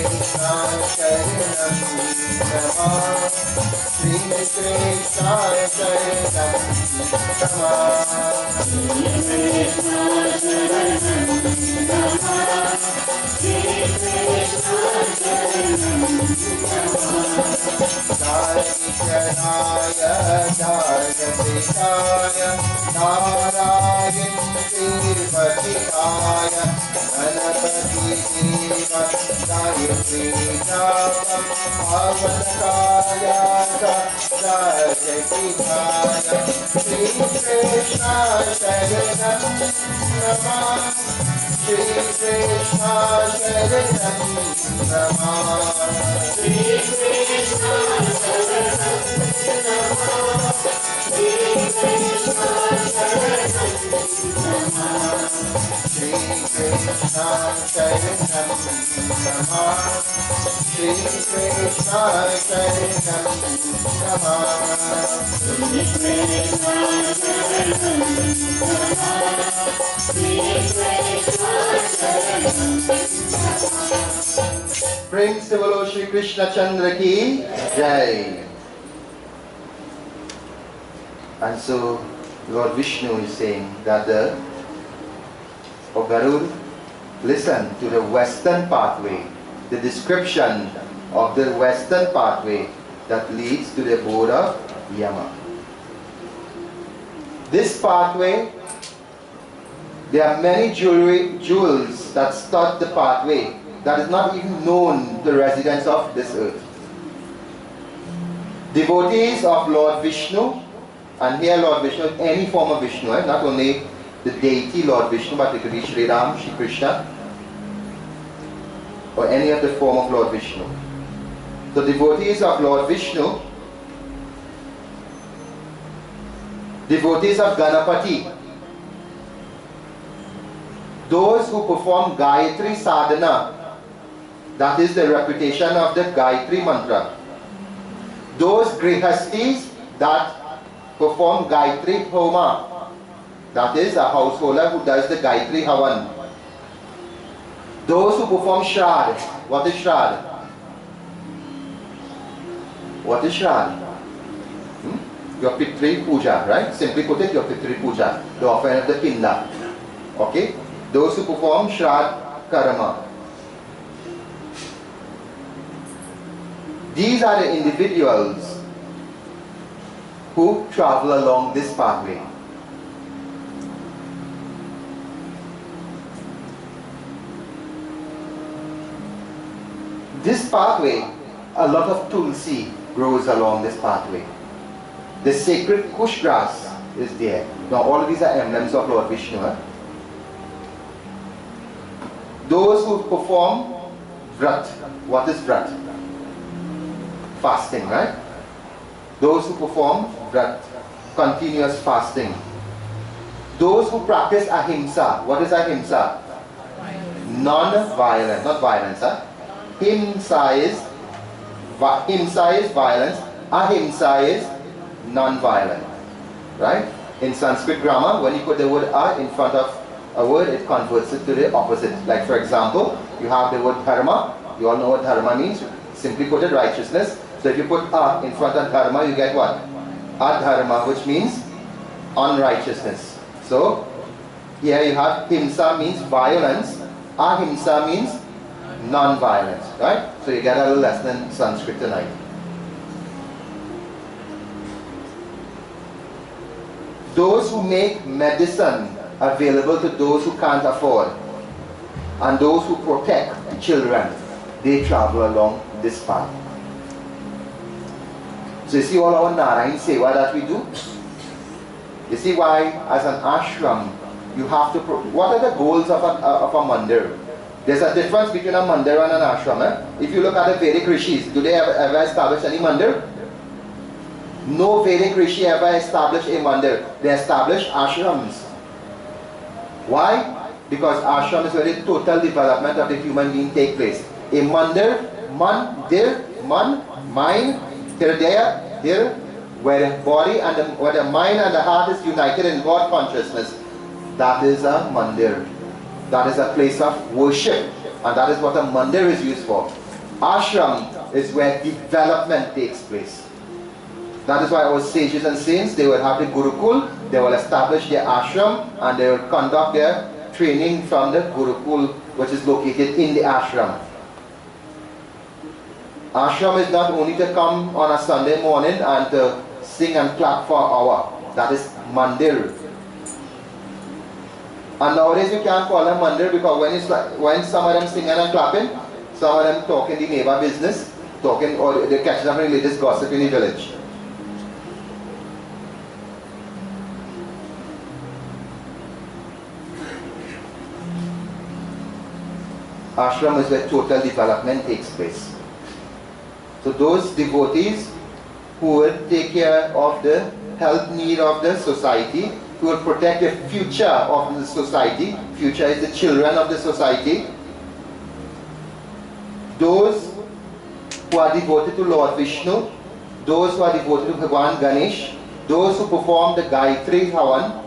Krishna Sharanam Namah. Shri Krishna Sharanam Namah. Shri Krishna Sharanam Namah. Daityaraya Dharmadikaya Narayan Sirvatikaya Ganapati Deva Dayatrinam Avanakaya Dajatikaya Shri Krishna Sharanam Namah. Shri Krishna Sharanam Namah. Shri Krishna Sharanam Namah. Shri Krishna Sharanam Namah. Shri Krishna Sharanam Namah. Shri Krishna Sharanam Namah. Shri Krishna Sharanam Namah. Shri Krishna Sharanam Namah. Praise the Lord Shri Krishna Chandra ki Jai. And so Lord Vishnu is saying that the or Garud, listen to the western pathway, the description of the western pathway that leads to the abode of Yama. This pathway, there are many jewels that stud the pathway that is not even known to the residents of this earth. Devotees of Lord Vishnu, and here Lord Vishnu, any form of Vishnu, not only the deity Lord Vishnu, but it could be Sri Ram, Sri Krishna, or any other form of Lord Vishnu. So devotees of Lord Vishnu, devotees of Ganapati, those who perform Gayatri Sadhana, that is the reputation of the Gayatri mantra. Those grihastis that perform Gayatri Homa, that is a householder who does the Gayatri Havan. Those who perform Shrad. What is Shrad? What is Shrad? Your Pitri Puja, right? Simply put it, your Pitri Puja, the offering of the Pinda. Okay? Those who perform Shrad Karma. These are the individuals who travel along this pathway. This pathway, a lot of tulsi grows along this pathway. The sacred kush grass is there. Now all of these are emblems of Lord Vishnu. Those who perform vrat. What is vrat? Fasting, right? Those who perform vrat, continuous fasting. Those who practice ahimsa. What is ahimsa? Non-violence, not violence. Himsa is violence. Ahimsa is non-violent. Right? In Sanskrit grammar, when you put the word a in front of a word, it converts it to the opposite. Like for example, you have the word dharma. You all know what dharma means. Simply put it, righteousness. So if you put a in front of dharma, you get what? Adharma, which means unrighteousness. So here you have himsa means violence. Ahimsa means non-violence. Right? So you get a little lesson in Sanskrit tonight. Those who make medicine available to those who can't afford, and those who protect children, they travel along this path. So you see all our Narayan Seva that we do? You see why as an ashram you have to, what are the goals of a mandir? There's a difference between a mandir and an ashram. If you look at the Vedic rishis, do they ever establish any mandir? No Vedic rishi ever established a mandir. They established ashrams. Why? Because ashram is where the total development of the human being take place. A mandir, mind, there, where the body and where the mind and the heart is united in God consciousness, that is a mandir. That is a place of worship, and that is what a mandir is used for. Ashram is where development takes place. That is why our sages and saints, they will have the Gurukul, they will establish their ashram, and they will conduct their training from the Gurukul, which is located in the ashram. Ashram is not only to come on a Sunday morning and to sing and clap for an hour. That is mandir. And nowadays you can't call them mandir because when some of them singing and clapping, some of them talking the neighbor business, talking or they're catching up religious gossip in the village. Ashram is where total development takes place. So those devotees who will take care of the health need of the society, who will protect the future of the society, future is the children of the society, those who are devoted to Lord Vishnu, those who are devoted to Bhagwan Ganesh, those who perform the Gayatri Havan,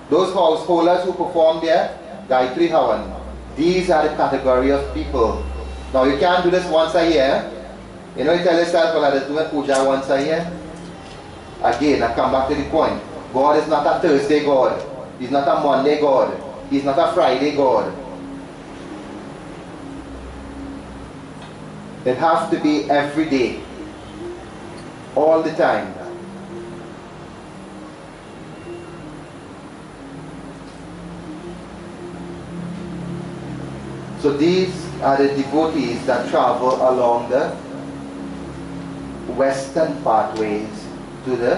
those householders who perform their Gayatri Havan. These are the category of people. Now you can't do this once a year. You know, you tell yourself, well, I just do a puja once a year. Again, I come back to the point. God is not a Thursday God. He's not a Monday God. He's not a Friday God. It has to be every day, all the time. So these are the devotees that travel along the western pathways to the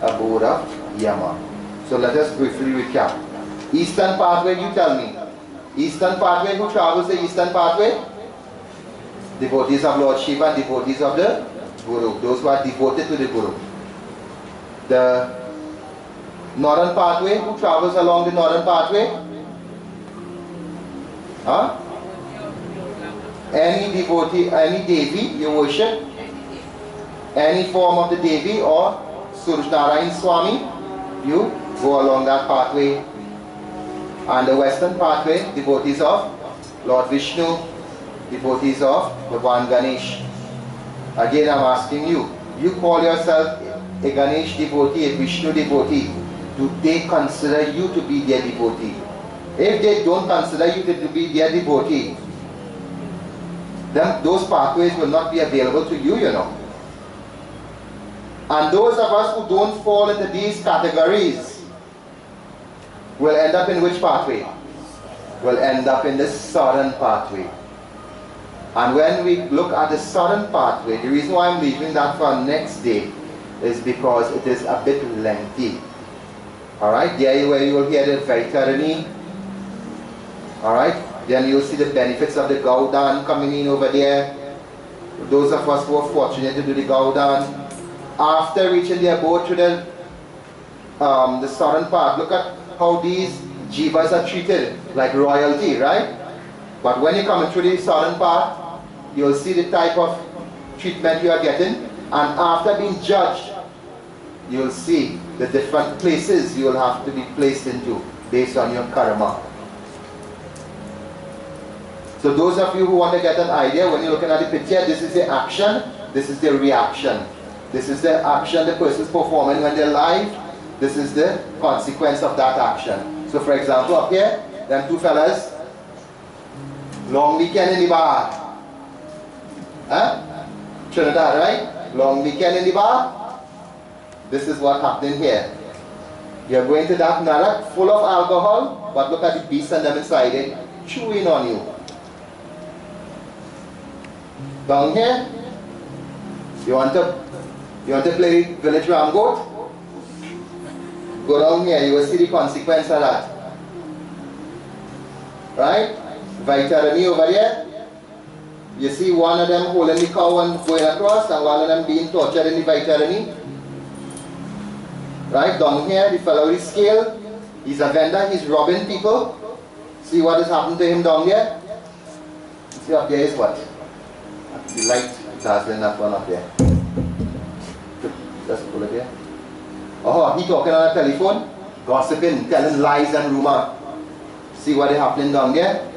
abode of Yama. So let us briefly recap. Eastern pathway, you tell me. Eastern pathway, who travels the eastern pathway? Devotees of Lord Shiva, devotees of the Guru. Those who are devoted to the Guru. The northern pathway, who travels along the northern pathway? Huh? Any devotee, any Devi you worship, any form of the Devi or Surajnarayan Swami, you go along that pathway. And the western pathway, devotees of Lord Vishnu, devotees of Bhagwan Ganesh. Again I'm asking you, you call yourself a Ganesh devotee, a Vishnu devotee, do they consider you to be their devotee? If they don't consider you to be their devotee, then those pathways will not be available to you, you know. And those of us who don't fall into these categories will end up in which pathway? Will end up in the southern pathway. And when we look at the southern pathway, the reason why I'm leaving that for next day is because it is a bit lengthy. Alright, there where you will hear the Vaitarani. Alright, then you'll see the benefits of the Gaudan coming in over there. Those of us who are fortunate to do the Gaudan. After reaching the abode to the southern part, look at how these jivas are treated like royalty, right? But when you come into the southern part, you'll see the type of treatment you are getting, and after being judged, you'll see the different places you will have to be placed into based on your karma. So those of you who want to get an idea, when you're looking at the picture, this is the action, this is the reaction. This is the action the person is performing when they're alive. This is the consequence of that action. So for example, up here, them two fellas, long weekend in the bar. Huh? Trinidad, right? Long weekend in the bar. This is what happening here. You're going to that narak full of alcohol, but look at the beast and them inside it, chewing on you. Down here, you want to play village ram goat? Go down here, you will see the consequence of that. Right? Vaitarani over here. You see one of them holding the cow and going across, and one of them being tortured in the Vaitarani. Right? Down here, the fellow with the scale, he's a vendor, he's robbing people. See what has happened to him down here? See up there is what? The light dazzling that one up there. Just pull it here. Oh, he talking on a telephone, gossiping, telling lies and rumor. See what is happening down there?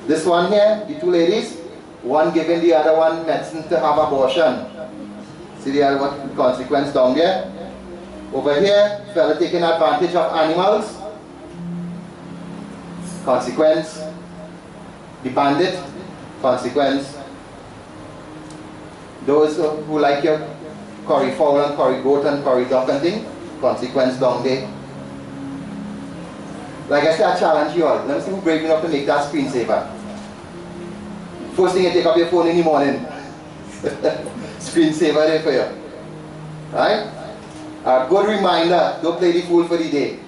This one here, the two ladies, one giving the other one medicine to have abortion. See the other what consequence down there? Over here, fella taking advantage of animals. Consequence. The bandit. Consequence. Those who like your curry fowl and curry goat and curry duck and thing, consequence down there. Like I said, I challenge you all. Let me see who's brave enough to make that screensaver. First thing you take up your phone in the morning. Screensaver there for you. Right? A good reminder, don't play the fool for the day.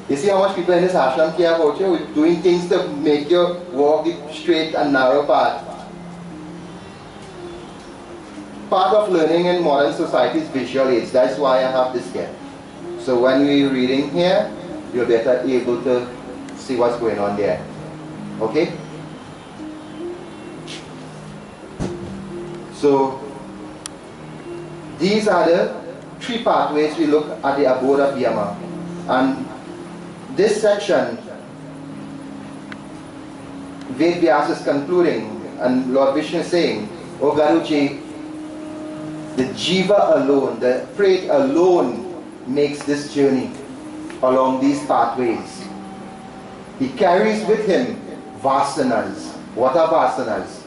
You see how much people in this ashram care about you? We're doing things to make you walk the straight and narrow path. Part of learning in modern society is visual aids. That's why I have this here. So when we're reading here, you're better able to see what's going on there. Okay? So these are the three pathways we look at the abode of Yama. And this section, Ved Vyas is concluding, and Lord Vishnu is saying, O Garuji, the jiva alone, the prey alone makes this journey. along these pathways. He carries with him vasanas. What are vasanas?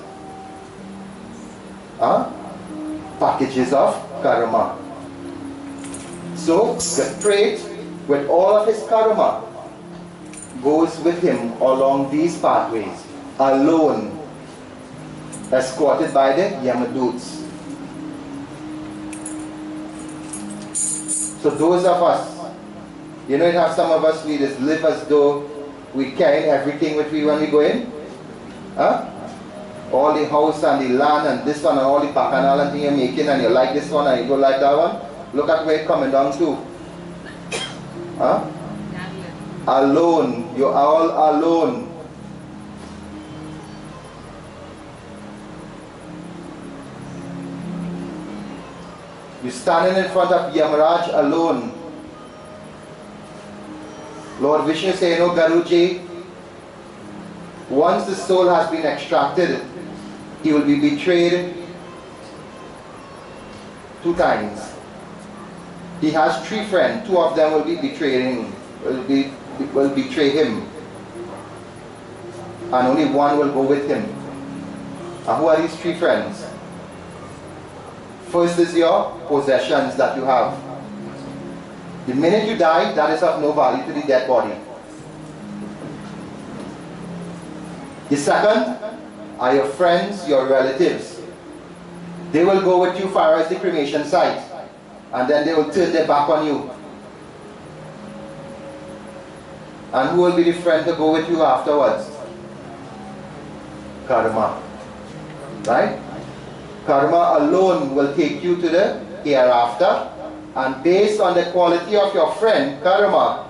Packages of karma. So the trait with all of his karma goes with him along these pathways, alone, escorted by the Yamaduts. So those of us, you know, it have some of us, we just live as though we carry everything with we when we go in. All the house and the land and this one and all the bacchanal and thing you're making, and you like this one and you don't like that one. Look at where it's coming down to. Alone. You're all alone. You're standing in front of Yamaraj alone. Lord Vishnu say, you know, Garuji, once the soul has been extracted, he will be betrayed 2 times. He has 3 friends. 2 of them will be betraying, will betray him, and only 1 will go with him. And who are these 3 friends? First is your possessions that you have. The minute you die, that is of no value to the dead body. The second are your friends, your relatives. They will go with you far as the cremation site, and then they will turn their back on you. And who will be the friend to go with you afterwards? Karma. Right? Karma alone will take you to the hereafter, and based on the quality of your friend, karma,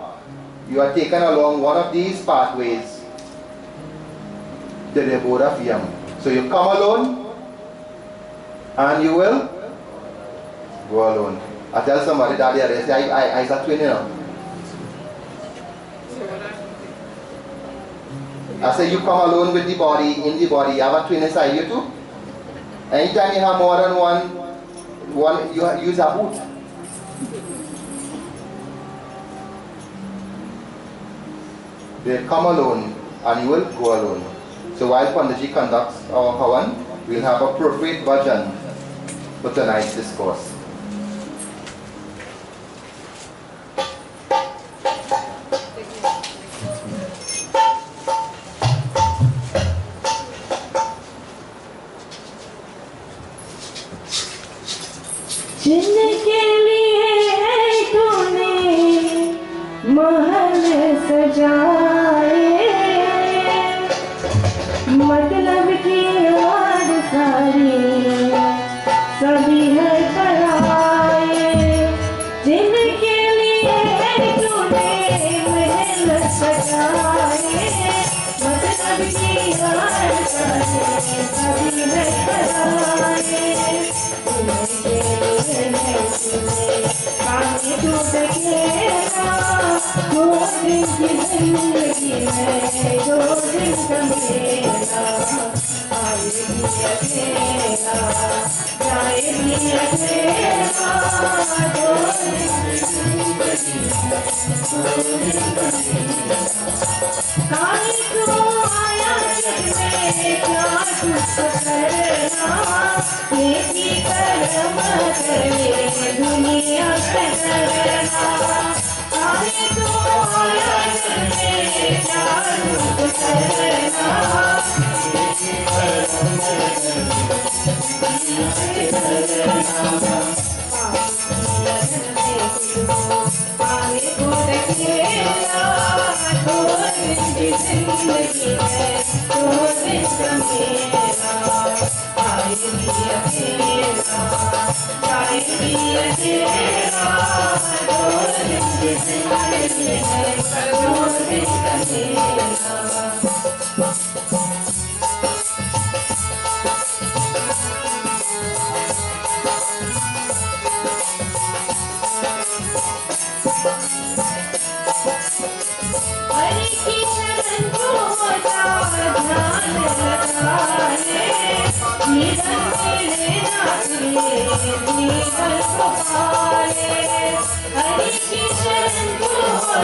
you are taken along one of these pathways, the abode of Yam. So you come alone, and you will go alone. I tell somebody that they say, I is a twin, you know. I say you come alone with the body, in the body, you have a twin inside you too. Anytime you have more than one you use a boot. They come alone and you will go alone. So while Panditji conducts our Havan, we'll have appropriate bhajan for tonight's discourse.
जिनके लिए तूने महल सजाए, मतलब की याद सारी सभी है पराए। जिनके लिए तूने महल सजाए, मतलब की याद सारी सभी है पराए। पानी टूट गया, 2 दिन की जिंदगी में 2 दिन का मेरा, आएगी अकेला, जाएगी अकेला, 2 दिन की जिंदगी में 2 दिन का मेरा। काली को आया जग में क्या कुछ करना, खेती कर्म करे दुनिया से डरना। काली को आया जग में क्या कुछ करना, खेती कर्म करे दुनिया से डरना। आगे को देखेगा, 2 दिन की जिंदगी में 2 दिन का मेरा, आएगी अकेला, जाएगी अकेला, 2 दिन की जिंदगी में 2 दिन का मेरा। हरि की शरण को ध्यान लगाए, जीवन मिले ना जीवन को पाए। हरि की शरण को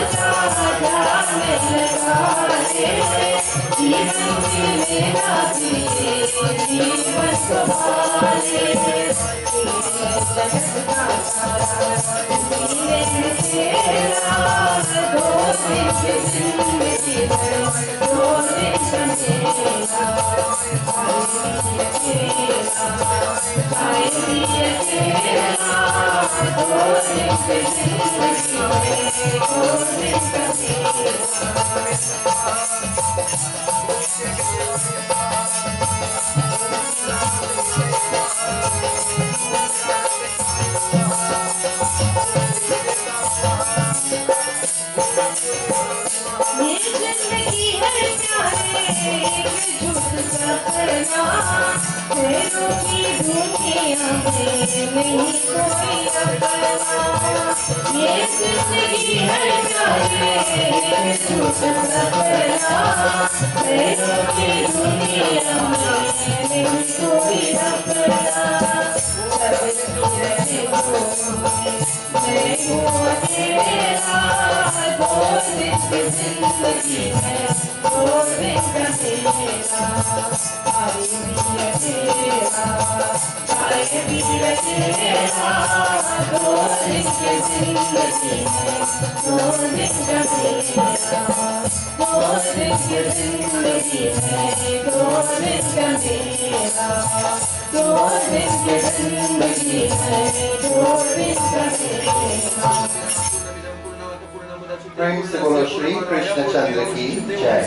Praise the Lord Shri Krishna Chandra Ki Jai.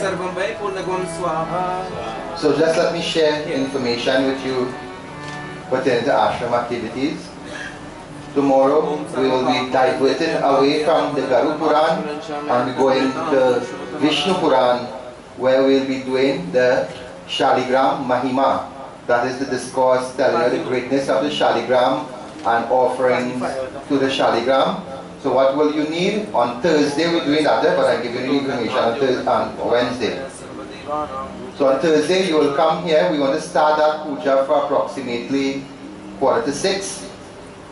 So just let me share information with you pertaining to ashram activities. Tomorrow we will be diverting away from the Garu Puran and going to Vishnu Puran, where we will be doing the Shaligram Mahima. That is the discourse telling you the greatness of the Shaligram and offerings to the Shaligram. So what will you need? On Thursday we're doing that, but I'm giving you information on Wednesday. So on Thursday you will come here. We want to start that puja for approximately 5:45.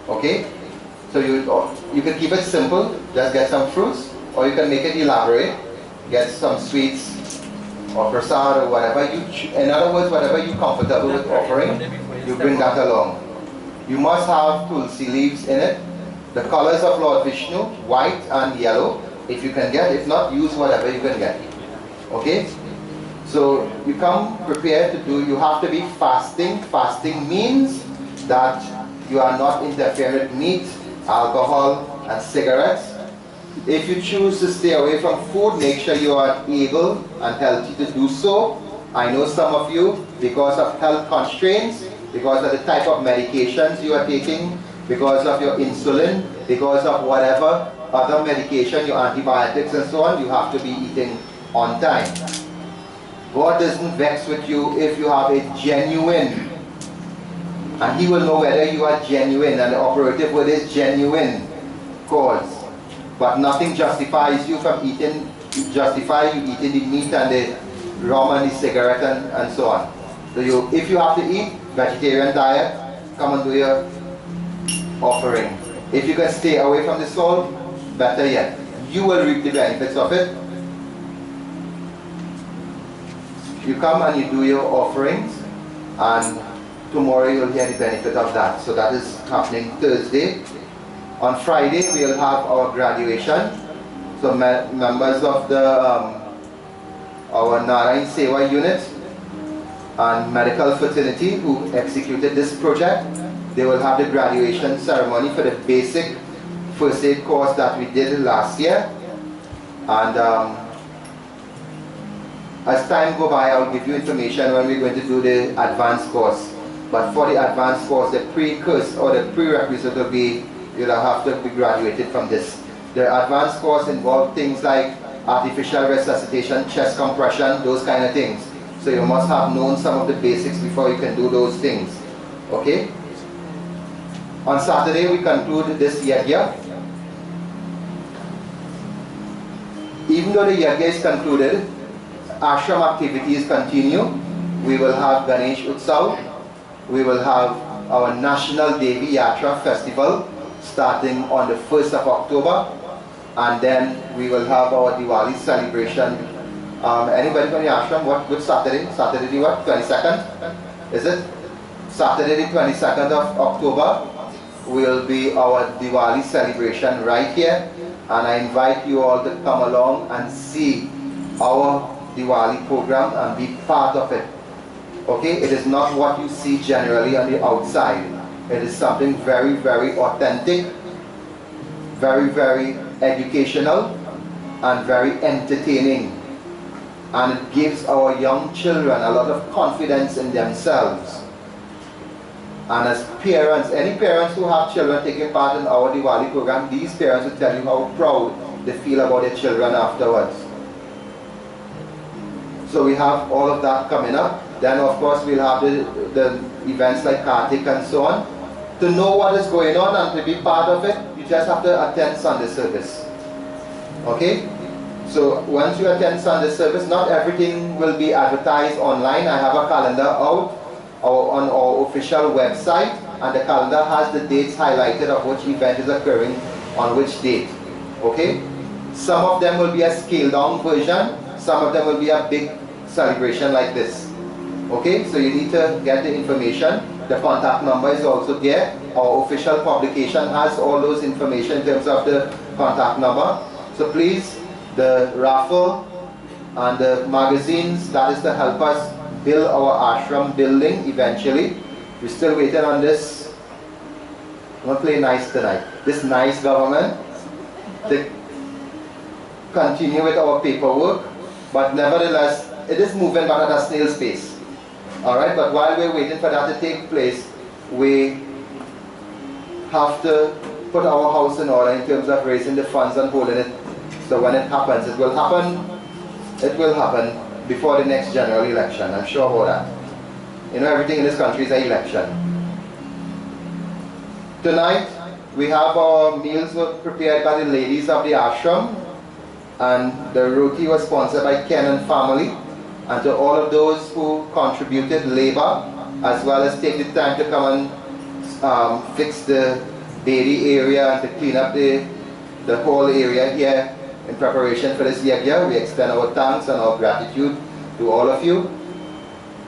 Okay? So you can keep it simple, just get some fruits, or you can make it elaborate, get some sweets or prasad or whatever in other words, whatever you're comfortable with offering, you bring that along. You must have tulsi leaves in it. The colors of Lord Vishnu, white and yellow, if you can get. If not, use whatever you can get. Okay? So you come prepared to do, you have to be fasting. Fasting means that you are not interfering with meat, alcohol and cigarettes. If you choose to stay away from food, make sure you are able and healthy to do so. I know some of you, because of health constraints, because of the type of medications you are taking, because of your insulin, because of whatever other medication, your antibiotics and so on, you have to be eating on time. God doesn't vex with you if you have a genuine, and He will know whether you are genuine, and the operative word is genuine cause. But nothing justifies you from eating, justify you eating the meat and the rum and the cigarette and so on. So if you have to eat vegetarian diet, come and do your offering. If you can stay away from the salt, better yet. You will reap the benefits of it. You come and you do your offerings, and tomorrow you'll hear the benefit of that. So that is happening Thursday. On Friday we'll have our graduation. So members of the our Narayan Seva unit and medical fraternity who executed this project, they will have the graduation ceremony for the basic first aid course that we did last year. And as time go by, I'll give you information when we're going to do the advanced course. But for the advanced course, the pre-course or the prerequisite will be you'll have to be graduated from this. The advanced course involves things like artificial resuscitation, chest compression, those kind of things. So you must have known some of the basics before you can do those things. Okay? On Saturday we conclude this yajna. Even though the yajna is concluded, ashram activities continue. We will have Ganesh Utsav. We will have our National Devi Yatra Festival starting on the 1st of October. and then we will have our Diwali celebration. Anybody from the ashram? What good Saturday? Saturday the what? 22nd? Is it? Saturday the 22nd of October will be our Diwali celebration right here, and I invite you all to come along and see our Diwali program and be part of it. Okay, it is not what you see generally on the outside. It is something very, very authentic, very, very educational, and very entertaining. And it gives our young children a lot of confidence in themselves. And as parents, any parents who have children taking part in our Diwali program, these parents will tell you how proud they feel about their children afterwards. So we have all of that coming up. Then of course we'll have the events like Kartik and so on. To know what is going on and to be part of it, you just have to attend Sunday service. Okay? So once you attend Sunday service, not everything will be advertised online. I have a calendar out on our official website, and the calendar has the dates highlighted of which event is occurring on which date. Okay? Some of them will be a scaled down version, some of them will be a big celebration like this. Okay? So you need to get the information. The contact number is also there. Our official publication has all those information in terms of the contact number. So please, the raffle and the magazines, that is to help us build our ashram building eventually. We're still waiting on this. I'm going to play nice tonight. This nice government to continue with our paperwork, but nevertheless, it is moving but at a snail's pace. Alright, but while we're waiting for that to take place, we have to put our house in order in terms of raising the funds and holding it. So when it happens, it will happen before the next general election. I'm sure about that. You know, everything in this country is an election. Tonight, we have our meals were prepared by the ladies of the ashram, and the roti was sponsored by Ken and family. And to all of those who contributed labor, as well as take the time to come and fix the dairy area and to clean up the whole area here in preparation for this yajna, we extend our thanks and our gratitude to all of you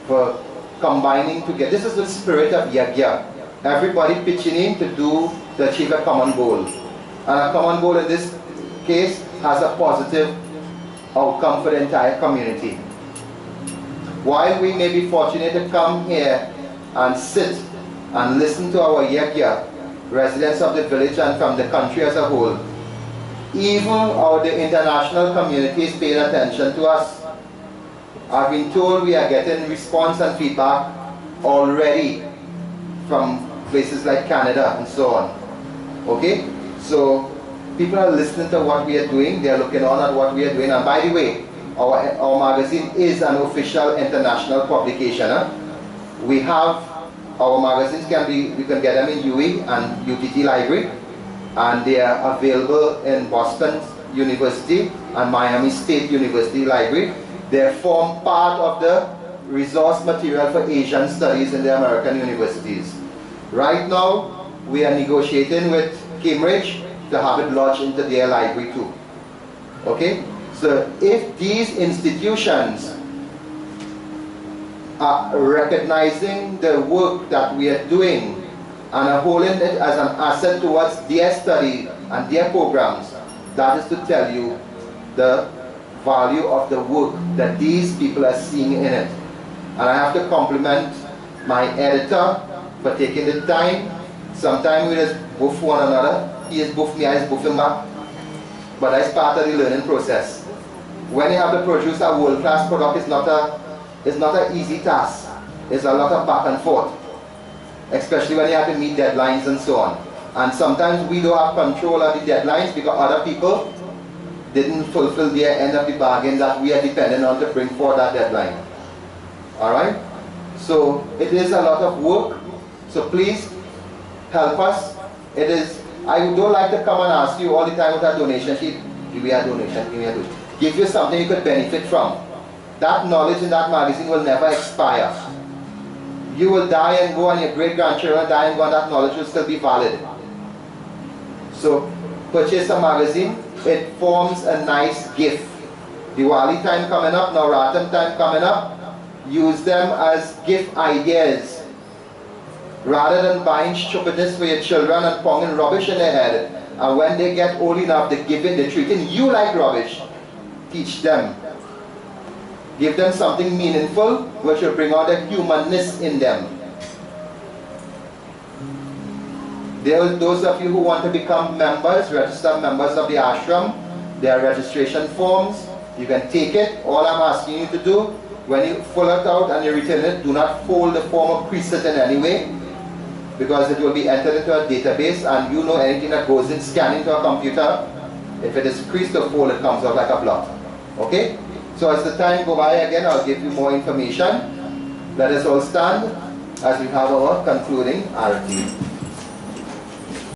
for combining together. This is the spirit of yajna. Everybody pitching in to achieve a common goal. And a common goal in this case has a positive outcome for the entire community. While we may be fortunate to come here and sit and listen to our yajna, residents of the village and from the country as a whole, even the international community is paying attention to us. I've been told we are getting response and feedback already from places like Canada and so on. Okay? So people are listening to what we are doing, they are looking on at what we are doing, and by the way, our magazine is an official international publication. We have our magazines you can get them in UE and UTT Library, and they are available in Boston University and Miami State University Library. They form part of the resource material for Asian studies in the American universities. Right now, we are negotiating with Cambridge to have it lodged into their library too. Okay? So if these institutions are recognizing the work that we are doing and are holding it as an asset towards their study and their programs, that is to tell you the value of the work that these people are seeing in it. And I have to compliment my editor for taking the time. Sometimes we just boof one another. He is boof me, I is boof him back. But that's part of the learning process. When you have to produce a world-class product, it's not an easy task. It's a lot of back and forth, especially when you have to meet deadlines and so on. And sometimes we don't have control of the deadlines because other people didn't fulfill their end of the bargain that we are dependent on to bring forth that deadline. Alright? So it is a lot of work. So please help us. I don't like to come and ask you all the time with a donation sheet. Give me a donation, give me a donation. Give you something you could benefit from. That knowledge in that magazine will never expire. You will die and go, and your great-grandchildren die and go, and that knowledge will still be valid. So purchase a magazine, it forms a nice gift. Diwali time coming up, Navratri time coming up, use them as gift ideas. Rather than buying stupidness for your children and pouring rubbish in their head. And when they get old enough, they're treating you like rubbish. Teach them. Give them something meaningful which will bring out the humanness in them. Those of you who want to become members, registered members of the ashram, there are registration forms. You can take it. All I'm asking you to do, when you fill it out and you return it, do not fold the form or crease it in any way, because it will be entered into a database, and you know anything that goes in, scan into a computer, if it is creased or folded, it comes out like a block. Okay? So as the time go by again, I'll give you more information. Let us all stand as we have our concluding arati.